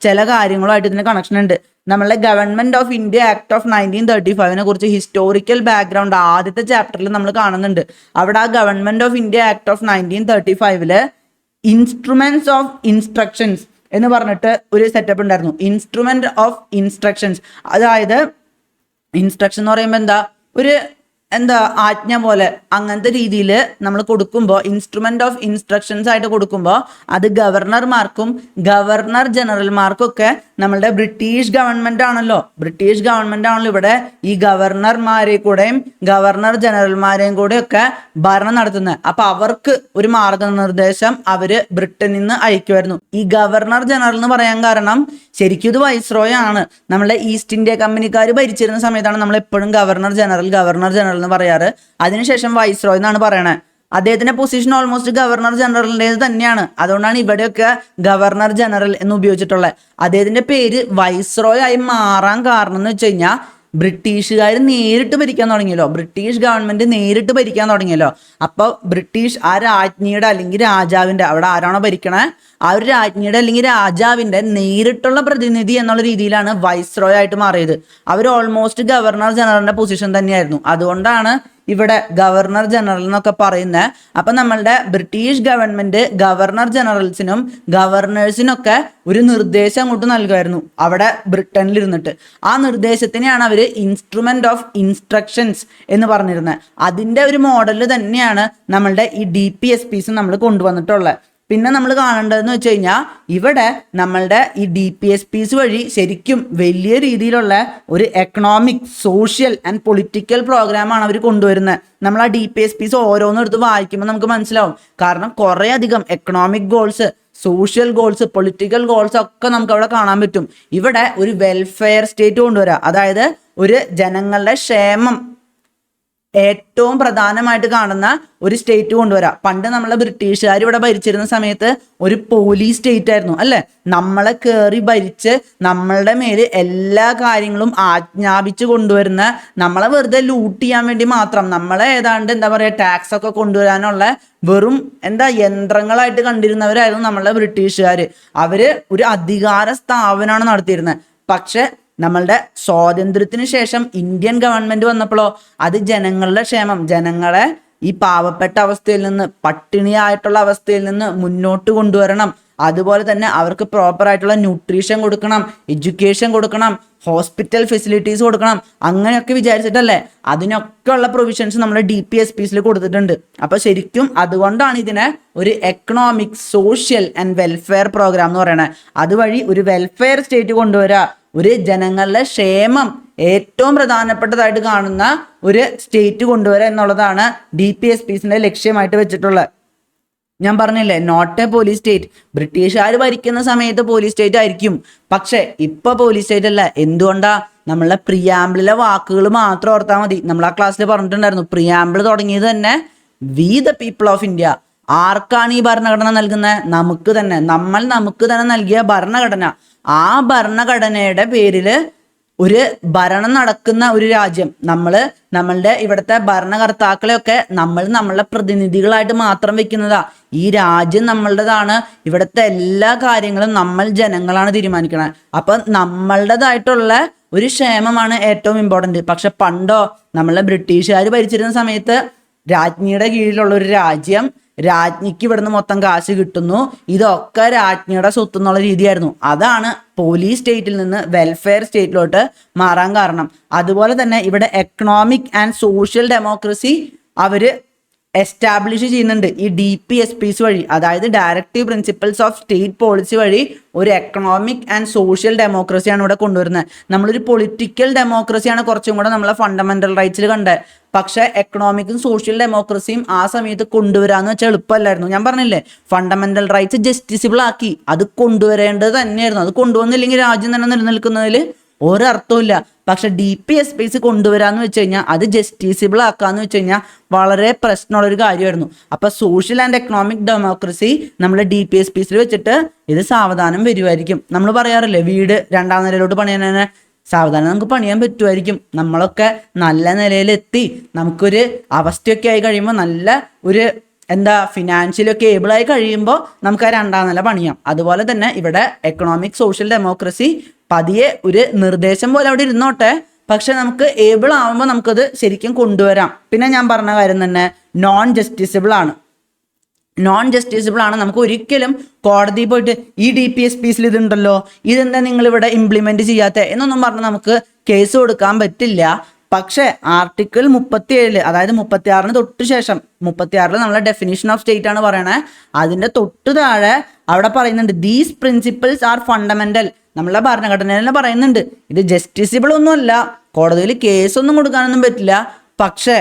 ചില കാര്യങ്ങളുമായിട്ട് ഇതിന് കണക്ഷൻ ഉണ്ട്. നമ്മളുടെ government of India act of 1935 കുറിച്ച് ഹിസ്റ്റോറിക്കൽ ബാക്ക്ഗ്രൗണ്ട് ആദ്യത്തെ ചാപ്റ്ററിൽ നമ്മൾ കാണുന്നുണ്ട്. അവിടെ ആ government of India act of 1935 instruments of instructions എന്ന് പറഞ്ഞിട്ട് ഒരു സെറ്റപ്പ് ഉണ്ടായിരുന്നു. ഇൻസ്ട്രുമെന്റ് ഓഫ് ഇൻസ്ട്രക്ഷൻസ്, അതായത് ഇൻസ്ട്രക്ഷൻ എന്ന് പറയുമ്പോൾ ഒരു ആജ്ഞ പോലെ അങ്ങനത്തെ രീതിയിൽ നമ്മൾ കൊടുക്കുമ്പോൾ, ഇൻസ്ട്രുമെന്റ് ഓഫ് ഇൻസ്ട്രക്ഷൻസ് ആയിട്ട് കൊടുക്കുമ്പോൾ അത് ഗവർണർമാർക്കും ഗവർണർ ജനറൽമാർക്കും ഒക്കെ നമ്മളുടെ ബ്രിട്ടീഷ് ഗവൺമെന്റ് ആണല്ലോ ഇവിടെ ഈ ഗവർണർമാരെ കൂടെയും ഗവർണർ ജനറൽമാരെയും കൂടെ ഒക്കെ ഭരണം നടത്തുന്നത്. അപ്പൊ അവർക്ക് ഒരു മാർഗനിർദ്ദേശം അവര് ബ്രിട്ടനിൽ നിന്ന് അയക്കുമായിരുന്നു. ഈ ഗവർണർ ജനറൽ എന്ന് പറയാൻ കാരണം ശരിക്കും ഇത് വൈസ്രോയ് ആണ്. നമ്മളെ ഈസ്റ്റ് ഇന്ത്യ കമ്പനിക്കാർ ഭരിച്ചിരുന്ന സമയത്താണ് നമ്മൾ എപ്പോഴും ഗവർണർ ജനറൽ എന്ന് പറയാറ്. അതിനുശേഷം വൈസ്രോയ് എന്നാണ് പറയണത്. അദ്ദേഹത്തിന്റെ പൊസിഷൻ ഓൾമോസ്റ്റ് ഗവർണർ ജനറലിൻ്റെത് തന്നെയാണ്. അതുകൊണ്ടാണ് ഇവിടെയൊക്കെ ഗവർണർ ജനറൽ എന്ന് ഉപയോഗിച്ചിട്ടുള്ളത്. അദ്ദേഹത്തിന്റെ പേര് വൈസ്രോയ് ആയി മാറാൻ കാരണം എന്ന് വെച്ച് കഴിഞ്ഞാൽ ബ്രിട്ടീഷുകാർ നേരിട്ട് ഭരിക്കാൻ തുടങ്ങിയല്ലോ, ബ്രിട്ടീഷ് ഗവൺമെന്റ് നേരിട്ട് ഭരിക്കാൻ തുടങ്ങിയല്ലോ. അപ്പോൾ ബ്രിട്ടീഷ് ആ രാജ്ഞിയുടെ അല്ലെങ്കിൽ രാജാവിന്റെ, അവിടെ ആരാണോ ഭരിക്കണേ ആ ഒരു രാജ്ഞിയുടെ അല്ലെങ്കിൽ രാജാവിന്റെ നേരിട്ടുള്ള പ്രതിനിധി എന്നുള്ള രീതിയിലാണ് വൈസ്രോയ് ആയിട്ട് മാറിയത്. അവർ ഓൾമോസ്റ്റ് ഗവർണർ ജനറലിന്റെ പൊസിഷൻ തന്നെയായിരുന്നു. അതുകൊണ്ടാണ് ഇവിടെ ഗവർണർ ജനറൽ എന്നൊക്കെ പറയുന്നത്. അപ്പൊ നമ്മളുടെ ബ്രിട്ടീഷ് ഗവൺമെന്റ് ഗവർണർ ജനറൽസിനും ഗവർണേഴ്സിനൊക്കെ ഒരു നിർദ്ദേശം അങ്ങോട്ട് നൽകുമായിരുന്നു അവിടെ ബ്രിട്ടനിൽ ഇരുന്നിട്ട്. ആ നിർദ്ദേശത്തിനെയാണ് അവര് ഇൻസ്ട്രുമെന്റ് ഓഫ് ഇൻസ്ട്രക്ഷൻസ് എന്ന് പറഞ്ഞിരുന്നത്. അതിന്റെ ഒരു മോഡൽ തന്നെയാണ് നമ്മളുടെ ഈ DPSPs നമ്മൾ കൊണ്ടുവന്നിട്ടുള്ളത്. പിന്നെ നമ്മൾ കാണേണ്ടതെന്ന് വെച്ച് കഴിഞ്ഞാൽ ഇവിടെ നമ്മളുടെ ഈ DPSPs വഴി ശരിക്കും വലിയ രീതിയിലുള്ള ഒരു എക്കണോമിക്, സോഷ്യൽ ആൻഡ് പൊളിറ്റിക്കൽ പ്രോഗ്രാമാണ് അവർ കൊണ്ടുവരുന്നത്. നമ്മൾ ആ DPSPs ഓരോന്നും എടുത്ത് വായിക്കുമ്പോൾ നമുക്ക് മനസ്സിലാവും. കാരണം കുറേ അധികം economic goals, social goals, political goals ഒക്കെ നമുക്ക് അവിടെ കാണാൻ പറ്റും. ഇവിടെ ഒരു വെൽഫെയർ സ്റ്റേറ്റ് കൊണ്ടുവരാം, അതായത് ഒരു ജനങ്ങളുടെ ക്ഷേമം ഏറ്റവും പ്രധാനമായിട്ട് കാണുന്ന ഒരു സ്റ്റേറ്റ് കൊണ്ടുവരാം. പണ്ട് നമ്മളെ ബ്രിട്ടീഷുകാർ ഇവിടെ ഭരിച്ചിരുന്ന സമയത്ത് ഒരു പോലീസ് സ്റ്റേറ്റ് ആയിരുന്നു അല്ലേ. നമ്മളെ കയറി ഭരിച്ച് നമ്മളുടെ മേല് എല്ലാ കാര്യങ്ങളും ആജ്ഞാപിച്ച് കൊണ്ടുവരുന്ന, നമ്മളെ വെറുതെ ലൂട്ട് ചെയ്യാൻ വേണ്ടി മാത്രം, നമ്മളെ ഏതാണ്ട് എന്താ പറയുക ടാക്സ് ഒക്കെ കൊണ്ടുവരാനുള്ള വെറും യന്ത്രങ്ങളായിട്ട് കണ്ടിരുന്നവരായിരുന്നു നമ്മളെ ബ്രിട്ടീഷുകാർ. അവര് ഒരു അധികാര സ്ഥാപനമാണ് നടത്തിയിരുന്നത്. പക്ഷെ നമ്മളുടെ സ്വാതന്ത്ര്യത്തിന് ശേഷം ഇന്ത്യൻ ഗവൺമെന്റ് വന്നപ്പോഴോ അത് ജനങ്ങളുടെ ക്ഷേമം, ജനങ്ങളെ ഈ പാവപ്പെട്ട അവസ്ഥയിൽ നിന്ന്, പട്ടിണിയായിട്ടുള്ള അവസ്ഥയിൽ നിന്ന് മുന്നോട്ട് കൊണ്ടുവരണം. അതുപോലെ തന്നെ അവർക്ക് പ്രോപ്പർ ആയിട്ടുള്ള ന്യൂട്രീഷൻ കൊടുക്കണം, എഡ്യൂക്കേഷൻ കൊടുക്കണം, ഹോസ്പിറ്റൽ ഫെസിലിറ്റീസ് കൊടുക്കണം. അങ്ങനെയൊക്കെ വിചാരിച്ചിട്ടല്ലേ അതിനൊക്കെ ഉള്ള പ്രൊവിഷൻസ് നമ്മൾ DPSPസിൽ കൊടുത്തിട്ടുണ്ട്. അപ്പൊ ശരിക്കും അതുകൊണ്ടാണ് ഇതിനെ ഒരു economic, social and welfare program എന്ന് പറയുന്നത്. അതുവഴി ഒരു വെൽഫെയർ സ്റ്റേറ്റ് കൊണ്ടുവരിക, ഒരു ജനങ്ങളുടെ ക്ഷേമം ഏറ്റവും പ്രധാനപ്പെട്ടതായിട്ട് കാണുന്ന ഒരു സ്റ്റേറ്റ് കൊണ്ടുവരിക എന്നുള്ളതാണ് DPSPസിന്റെ ലക്ഷ്യമായിട്ട് വെച്ചിട്ടുള്ളത്. ഞാൻ പറഞ്ഞില്ലേ, നോട്ട് എ പോലീസ് സ്റ്റേറ്റ്. ബ്രിട്ടീഷുകാർ ഭരിക്കുന്ന സമയത്ത് പോലീസ് സ്റ്റേറ്റ് ആയിരിക്കും, പക്ഷെ ഇപ്പൊ പോലീസ് സ്റ്റേറ്റ് അല്ല. എന്തുകൊണ്ടാ? നമ്മളെ പ്രിയാമ്പിളിലെ വാക്കുകൾ മാത്രം ഓർത്താൽ മതി. നമ്മൾ ആ ക്ലാസ്സിൽ പറഞ്ഞിട്ടുണ്ടായിരുന്നു, പ്രിയാമ്പിൾ തുടങ്ങിയത് തന്നെ we the people of India. ആർക്കാണ് ഈ ഭരണഘടന നൽകുന്നത്? നമുക്ക് തന്നെ. നമ്മൾ നമുക്ക് തന്നെ നൽകിയ ഭരണഘടന. ആ ഭരണഘടനയുടെ പേരില് ഒരു ഭരണം നടക്കുന്ന ഒരു രാജ്യം, നമ്മളുടെ ഇവിടുത്തെ ഭരണകർത്താക്കളെയൊക്കെ നമ്മളുടെ പ്രതിനിധികളായിട്ട് മാത്രം വെക്കുന്നതാ. ഈ രാജ്യം നമ്മളുടേതാണ്, ഇവിടുത്തെ എല്ലാ കാര്യങ്ങളും നമ്മൾ ജനങ്ങളാണ് തീരുമാനിക്കുന്നത്. അപ്പൊ നമ്മളുടേതായിട്ടുള്ള ഒരു ക്ഷേമമാണ് ഏറ്റവും ഇമ്പോർട്ടന്റ്. പക്ഷെ പണ്ടോ നമ്മളെ ബ്രിട്ടീഷുകാർ ഭരിച്ചിരുന്ന സമയത്ത് രാജ്ഞിയുടെ കീഴിലുള്ള ഒരു രാജ്യം, രാജ്ഞിക്ക് ഇവിടുന്ന് മൊത്തം കാശ് കിട്ടുന്നു, ഇതൊക്കെ രാജ്ഞിയുടെ സ്വത്ത് എന്നുള്ള രീതിയായിരുന്നു. അതാണ് പോലീസ് സ്റ്റേറ്റിൽ നിന്ന് വെൽഫെയർ സ്റ്റേറ്റിലോട്ട് മാറാൻ കാരണം. അതുപോലെ തന്നെ ഇവിടെ എക്കണോമിക് ആൻഡ് സോഷ്യൽ ഡെമോക്രസി അവര് എസ്റ്റാബ്ലിഷ് ചെയ്യുന്നുണ്ട് ഈ DPSPs വഴി. അതായത് directive principles of state policy വഴി ഒരു എക്കണോമിക് ആൻഡ് സോഷ്യൽ ഡെമോക്രസിയാണ് ഇവിടെ കൊണ്ടുവരുന്നത്. നമ്മളൊരു പൊളിറ്റിക്കൽ ഡെമോക്രസിയാണ് കുറച്ചും കൂടെ നമ്മളെ ഫണ്ടമെന്റൽ റൈറ്റ്സിൽ കണ്ടത്. പക്ഷെ എക്കണോമിക്കും സോഷ്യൽ ഡെമോക്രസിയും ആ സമയത്ത് കൊണ്ടുവരാന്ന് വെച്ചാൽ എളുപ്പമല്ലായിരുന്നു. ഞാൻ പറഞ്ഞില്ലേ, ഫണ്ടമെന്റൽ റൈറ്റ്സ് ജസ്റ്റിസിബിൾ ആക്കി. അത് കൊണ്ടുവരേണ്ടത് തന്നെയായിരുന്നു. അത് കൊണ്ടുവന്നില്ലെങ്കിൽ രാജ്യം തന്നെ നിലനിൽക്കുന്നതിൽ ഒരർത്ഥമില്ല. പക്ഷെ DPSPs കൊണ്ടുവരാന്ന് വെച്ച് കഴിഞ്ഞാൽ, അത് ജസ്റ്റിസിബിൾ ആക്കാന്ന് വെച്ച് കഴിഞ്ഞാൽ വളരെ പ്രശ്നമുള്ളൊരു കാര്യമായിരുന്നു. അപ്പൊ സോഷ്യൽ ആൻഡ് എക്കണോമിക് ഡെമോക്രസി നമ്മൾ DPSPസിൽ വെച്ചിട്ട് ഇത് സാവധാനം വരുമായിരിക്കും. നമ്മൾ പറയാറില്ലേ, വീട് 2ാം നിലയിലോട്ട് പണിയാൻ സാവധാനം നമുക്ക് പണിയാൻ പറ്റുമായിരിക്കും. നമ്മളൊക്കെ നല്ല നിലയിലെത്തി നമുക്കൊരു അവസ്ഥയൊക്കെ ആയി കഴിയുമ്പോൾ, നല്ല ഒരു ഫിനാൻഷ്യലൊക്കെ ഏബിളായി കഴിയുമ്പോൾ നമുക്ക് ആ 2ാം നില പണിയാം. അതുപോലെ തന്നെ ഇവിടെ എക്കണോമിക് സോഷ്യൽ ഡെമോക്രസി പതിയെ ഒരു നിർദ്ദേശം പോലെ അവിടെ ഇരുന്നോട്ടെ, പക്ഷെ നമുക്ക് ഏബിൾ ആവുമ്പോൾ നമുക്കത് ശരിക്കും കൊണ്ടുവരാം. പിന്നെ ഞാൻ പറഞ്ഞ കാര്യം തന്നെ നോൺ ജസ്റ്റിസിബിൾ ആണ്. നമുക്ക് ഒരിക്കലും കോടതി പോയിട്ട് ഈ DPSPസിൽ ഇതുണ്ടല്ലോ, ഇതെന്താ നിങ്ങളിവിടെ ഇംപ്ലിമെന്റ് ചെയ്യാത്ത എന്നൊന്നും പറഞ്ഞ് നമുക്ക് കേസ് കൊടുക്കാൻ പറ്റില്ല. പക്ഷെ ആർട്ടിക്കിൾ 37, അതായത് 36 തൊട്ട് ശേഷം, 36 നമ്മളെ ഡെഫിനിഷൻ ഓഫ് സ്റ്റേറ്റ് ആണ് പറയണേ, അതിന്റെ തൊട്ട് താഴെ അവിടെ പറയുന്നുണ്ട് ദീസ് പ്രിൻസിപ്പിൾസ് ആർ ഫണ്ടമെന്റൽ. നമ്മളെ ഭരണഘടനയിൽ പറയുന്നുണ്ട് ഇത് ജസ്റ്റിസിബിൾ ഒന്നുമല്ല, കോടതിയിൽ കേസൊന്നും കൊടുക്കാനൊന്നും പറ്റില്ല, പക്ഷെ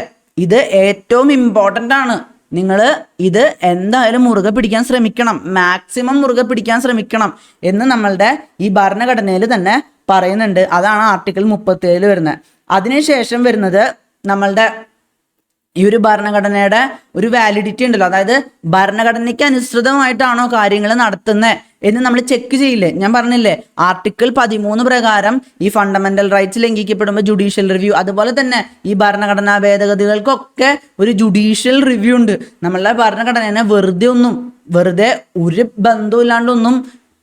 ഇത് ഏറ്റവും ഇമ്പോർട്ടൻ്റ് ആണ്. നിങ്ങൾ ഇത് എന്തായാലും മുറുകെ പിടിക്കാൻ ശ്രമിക്കണം, മാക്സിമം മുറുകെ പിടിക്കാൻ ശ്രമിക്കണം എന്ന് നമ്മളുടെ ഈ ഭരണഘടനയിൽ തന്നെ പറയുന്നുണ്ട്. അതാണ് ആർട്ടിക്കിൾ 37 വരുന്നത്. അതിനുശേഷം വരുന്നത് നമ്മളുടെ ഈ ഒരു ഭരണഘടനയുടെ ഒരു വാലിഡിറ്റി ഉണ്ടല്ലോ, അതായത് ഭരണഘടനയ്ക്ക് അനുസൃതമായിട്ടാണോ കാര്യങ്ങൾ നടത്തുന്നത് എന്ന് നമ്മൾ ചെക്ക് ചെയ്യില്ലേ. ഞാൻ പറഞ്ഞില്ലേ, ആർട്ടിക്കിൾ 13 പ്രകാരം ഈ ഫണ്ടമെന്റൽ റൈറ്റ്സ് ലംഘിക്കപ്പെടുമ്പോൾ ജുഡീഷ്യൽ റിവ്യൂ, അതുപോലെ തന്നെ ഈ ഭരണഘടനാ ഭേദഗതികൾക്കൊക്കെ ഒരു ജുഡീഷ്യൽ റിവ്യൂ ഉണ്ട്. നമ്മളുടെ ഭരണഘടനയെ വെറുതെ ഒരു ബന്ധമില്ലാണ്ടൊന്നും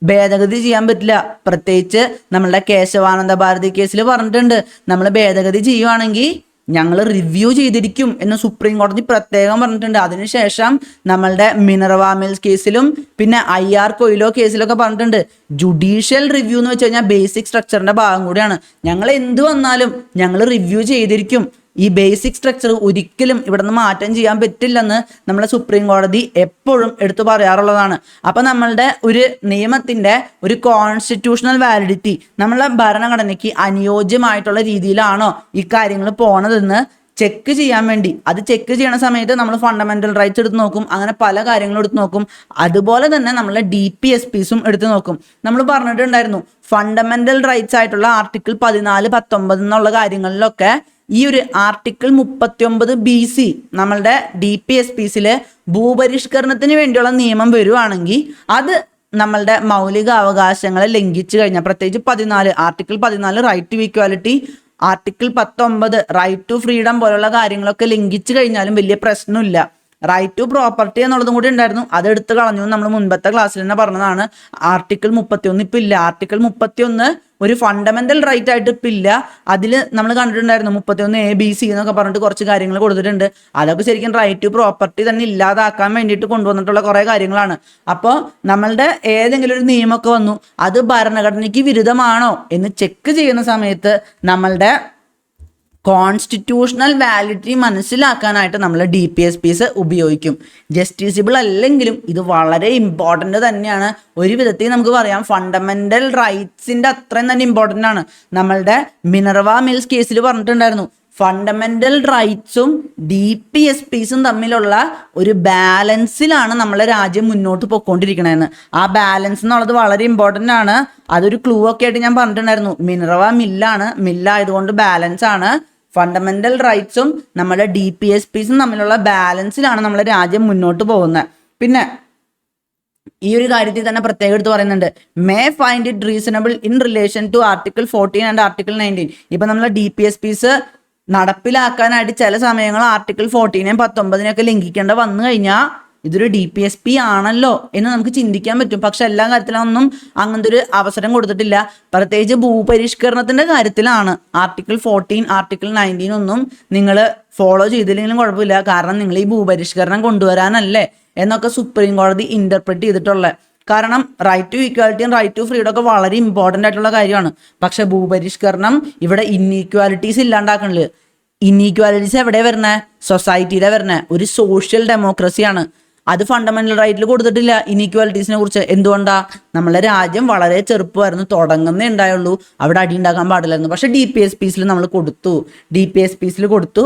ഭേദഗതി ചെയ്യാൻ പറ്റില്ല. പ്രത്യേകിച്ച് നമ്മളുടെ കേശവാനന്ദ ഭാരതി കേസിൽ പറഞ്ഞിട്ടുണ്ട്, നമ്മൾ ഭേദഗതി ചെയ്യുവാണെങ്കിൽ ഞങ്ങൾ റിവ്യൂ ചെയ്തിരിക്കും എന്ന് സുപ്രീം കോടതി പ്രത്യേകം പറഞ്ഞിട്ടുണ്ട്. അതിനുശേഷം നമ്മളുടെ മിനർവ മിൽസ് കേസിലും പിന്നെ IR കൊയിലോ കേസിലൊക്കെ പറഞ്ഞിട്ടുണ്ട്, ജുഡീഷ്യൽ റിവ്യൂ എന്ന് വെച്ച് കഴിഞ്ഞാൽ ബേസിക് സ്ട്രക്ചറിന്റെ ഭാഗം കൂടിയാണ്. ഞങ്ങൾ എന്ത് വന്നാലും ഞങ്ങൾ റിവ്യൂ ചെയ്തിരിക്കും. ഈ ബേസിക് സ്ട്രക്ചർ ഒരിക്കലും ഇവിടെ നിന്ന് മാറ്റം ചെയ്യാൻ പറ്റില്ലെന്ന് നമ്മളെ സുപ്രീം കോടതി എപ്പോഴും എടുത്തു പറയാറുള്ളതാണ്. അപ്പം നമ്മളുടെ ഒരു നിയമത്തിൻ്റെ ഒരു കോൺസ്റ്റിറ്റ്യൂഷണൽ വാലിഡിറ്റി, നമ്മളെ ഭരണഘടനയ്ക്ക് അനുയോജ്യമായിട്ടുള്ള രീതിയിലാണോ ഈ കാര്യങ്ങൾ പോണതെന്ന് ചെക്ക് ചെയ്യാൻ വേണ്ടി, അത് ചെക്ക് ചെയ്യണ സമയത്ത് നമ്മൾ ഫണ്ടമെന്റൽ റൈറ്റ്സ് എടുത്ത് നോക്കും, അങ്ങനെ പല കാര്യങ്ങളും എടുത്ത് നോക്കും. അതുപോലെ തന്നെ നമ്മളെ DPSPസും എടുത്ത് നോക്കും. നമ്മൾ പറഞ്ഞിട്ടുണ്ടായിരുന്നു ഫണ്ടമെന്റൽ റൈറ്റ്സ് ആയിട്ടുള്ള ആർട്ടിക്കിൾ 14, 19 എന്നുള്ള കാര്യങ്ങളിലൊക്കെ ഈ ഒരു ആർട്ടിക്കിൾ 39BC നമ്മളുടെ DPSPസിൽ ഭൂപരിഷ്കരണത്തിന് വേണ്ടിയുള്ള നിയമം വരുവാണെങ്കിൽ അത് നമ്മളുടെ മൗലിക അവകാശങ്ങളെ ലംഘിച്ചു കഴിഞ്ഞാൽ, പ്രത്യേകിച്ച് 14 article 14 right to equality, article 19 right to freedom പോലുള്ള കാര്യങ്ങളൊക്കെ ലംഘിച്ചു കഴിഞ്ഞാലും വലിയ പ്രശ്നമില്ല. റൈറ്റ് ടു പ്രോപ്പർട്ടി എന്നുള്ളതും കൂടി ഉണ്ടായിരുന്നു, അത് എടുത്തു കളഞ്ഞു. നമ്മൾ മുൻപത്തെ ക്ലാസ്സിൽ തന്നെ പറഞ്ഞതാണ്. ആർട്ടിക്കിൾ 31 ഇപ്പം ഇല്ല. ആർട്ടിക്കിൾ 31 ഒരു ഫണ്ടമെന്റൽ റൈറ്റ് ആയിട്ട് ഇപ്പം ഇല്ല. അതിൽ നമ്മൾ കണ്ടിട്ടുണ്ടായിരുന്നു 31A, B, C എന്നൊക്കെ പറഞ്ഞിട്ട് കുറച്ച് കാര്യങ്ങൾ കൊടുത്തിട്ടുണ്ട്. അതൊക്കെ ശരിക്കും റൈറ്റ് ടു പ്രോപ്പർട്ടി തന്നെ ഇല്ലാതാക്കാൻ വേണ്ടിയിട്ട് കൊണ്ടുവന്നിട്ടുള്ള കുറേ കാര്യങ്ങളാണ്. അപ്പോൾ നമ്മളുടെ ഏതെങ്കിലും ഒരു നിയമമൊക്കെ വന്നു, അത് ഭരണഘടനയ്ക്ക് വിരുദ്ധമാണോ എന്ന് ചെക്ക് ചെയ്യുന്ന സമയത്ത് നമ്മളുടെ കോൺസ്റ്റിറ്റ്യൂഷണൽ വാലിഡിറ്റി മനസ്സിലാക്കാനായിട്ട് നമ്മൾ DPSPs ഉപയോഗിക്കും. ജസ്റ്റിസിബിൾ അല്ലെങ്കിലും ഇത് വളരെ ഇമ്പോർട്ടൻ്റ് തന്നെയാണ്. ഒരു വിധത്തിൽ നമുക്ക് പറയാം ഫണ്ടമെന്റൽ റൈറ്റ്സിൻ്റെ അത്രയും തന്നെ ഇമ്പോർട്ടൻ്റ് ആണ്. നമ്മളുടെ മിനർവ മിൽസ് കേസിൽ പറഞ്ഞിട്ടുണ്ടായിരുന്നു, ഫണ്ടമെന്റൽ റൈറ്റ്സും DPSPസും തമ്മിലുള്ള ഒരു ബാലൻസിലാണ് നമ്മളെ രാജ്യം മുന്നോട്ട് പോയിക്കൊണ്ടിരിക്കണതെന്ന്. ആ ബാലൻസ് എന്നുള്ളത് വളരെ ഇമ്പോർട്ടൻ്റ് ആണ്. അതൊരു ക്ലൂ ഒക്കെ ആയിട്ട് ഞാൻ പറഞ്ഞിട്ടുണ്ടായിരുന്നു. മിനർവ മില്ലായതുകൊണ്ട് ബാലൻസ് ആണ്. ഫണ്ടമെന്റൽ റൈറ്റ്സും നമ്മുടെ DPSPസും തമ്മിലുള്ള ബാലൻസിലാണ് നമ്മളെ രാജ്യം മുന്നോട്ട് പോകുന്നത്. പിന്നെ ഈ ഒരു കാര്യത്തിൽ തന്നെ പ്രത്യേകം എടുത്ത് പറയുന്നുണ്ട്, may find it reasonable in relation to article 14 and article 19. ഇപ്പം നമ്മൾ DPSPs നടപ്പിലാക്കാനായിട്ട് ചില സമയങ്ങൾ ആർട്ടിക്കിൾ 14 19 ലംഘിക്കേണ്ട വന്നു കഴിഞ്ഞാൽ ഇതൊരു DPSP ആണല്ലോ എന്ന് നമുക്ക് ചിന്തിക്കാൻ പറ്റും. പക്ഷെ എല്ലാ കാര്യത്തിലൊന്നും അങ്ങനത്തെ ഒരു അവസരം കൊടുത്തിട്ടില്ല. പ്രത്യേകിച്ച് ഭൂപരിഷ്കരണത്തിന്റെ കാര്യത്തിലാണ് ആർട്ടിക്കിൾ 14 ആർട്ടിക്കിൾ 19 ഒന്നും നിങ്ങൾ ഫോളോ ചെയ്തില്ലെങ്കിലും കുഴപ്പമില്ല, കാരണം നിങ്ങൾ ഈ ഭൂപരിഷ്കരണം കൊണ്ടുവരാനല്ലേ എന്നൊക്കെ സുപ്രീം കോടതി ഇന്റർപ്രറ്റ് ചെയ്തിട്ടുള്ളത്. കാരണം റൈറ്റ് ടു ഈക്വാലിറ്റിയും റൈറ്റ് ടു ഫ്രീഡം ഒക്കെ വളരെ ഇമ്പോർട്ടൻ്റ് ആയിട്ടുള്ള കാര്യമാണ്. പക്ഷെ ഭൂപരിഷ്കരണം ഇവിടെ ഇൻഈക്വാലിറ്റീസ് ഇല്ലാണ്ടാക്കണില്ല. ഇൻഈക്വാലിറ്റീസ് എവിടെ വരണേ? സൊസൈറ്റിയിലെ വരണേ. ഒരു സോഷ്യൽ ഡെമോക്രസിയാണ്. അത് ഫണ്ടമെന്റൽ റൈറ്റിൽ കൊടുത്തിട്ടില്ല ഇൻഈക്വാലിറ്റീസിനെ കുറിച്ച്. എന്തുകൊണ്ടാ? നമ്മളെ രാജ്യം വളരെ ചെറുപ്പമായിരുന്നു, തുടങ്ങുന്നേ ഉണ്ടായുള്ളൂ, അവിടെ അടി ഉണ്ടാക്കാൻ പാടില്ലായിരുന്നു. പക്ഷെ DPSPസിൽ നമ്മൾ കൊടുത്തു.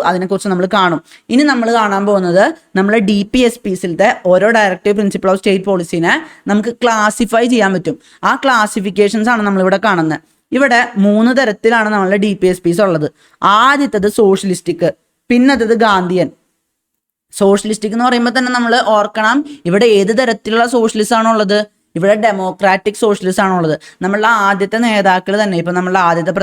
അതിനെക്കുറിച്ച് നമ്മൾ കാണും. ഇനി നമ്മൾ കാണാൻ പോകുന്നത് നമ്മളെ DPSPസിലത്തെ ഓരോ ഡയറക്റ്റീവ് പ്രിൻസിപ്പിൾ ഓഫ് സ്റ്റേറ്റ് പോളിസിനെ നമുക്ക് ക്ലാസിഫൈ ചെയ്യാൻ പറ്റും. ആ ക്ലാസിഫിക്കേഷൻസ് ആണ് നമ്മളിവിടെ കാണുന്നത്. ഇവിടെ 3 തരത്തിലാണ് നമ്മളുടെ DPSPs ഉള്ളത്. ആദ്യത്തേത് സോഷ്യലിസ്റ്റിക്, പിന്നത്തേത് ഗാന്ധിയൻ. സോഷ്യലിസ്റ്റിക് എന്ന് പറയുമ്പോൾ തന്നെ നമ്മൾ ഓർക്കണം, ഇവിടെ ഏത് തരത്തിലുള്ള സോഷ്യലിസം ആണുള്ളത്? ഇവിടെ ഡെമോക്രാറ്റിക് സോഷ്യലിസം ആണുള്ളത്. നമ്മളുടെ ആദ്യത്തെ നേതാക്കൾ തന്നെ, ഇപ്പം നമ്മളുടെ ആദ്യത്തെ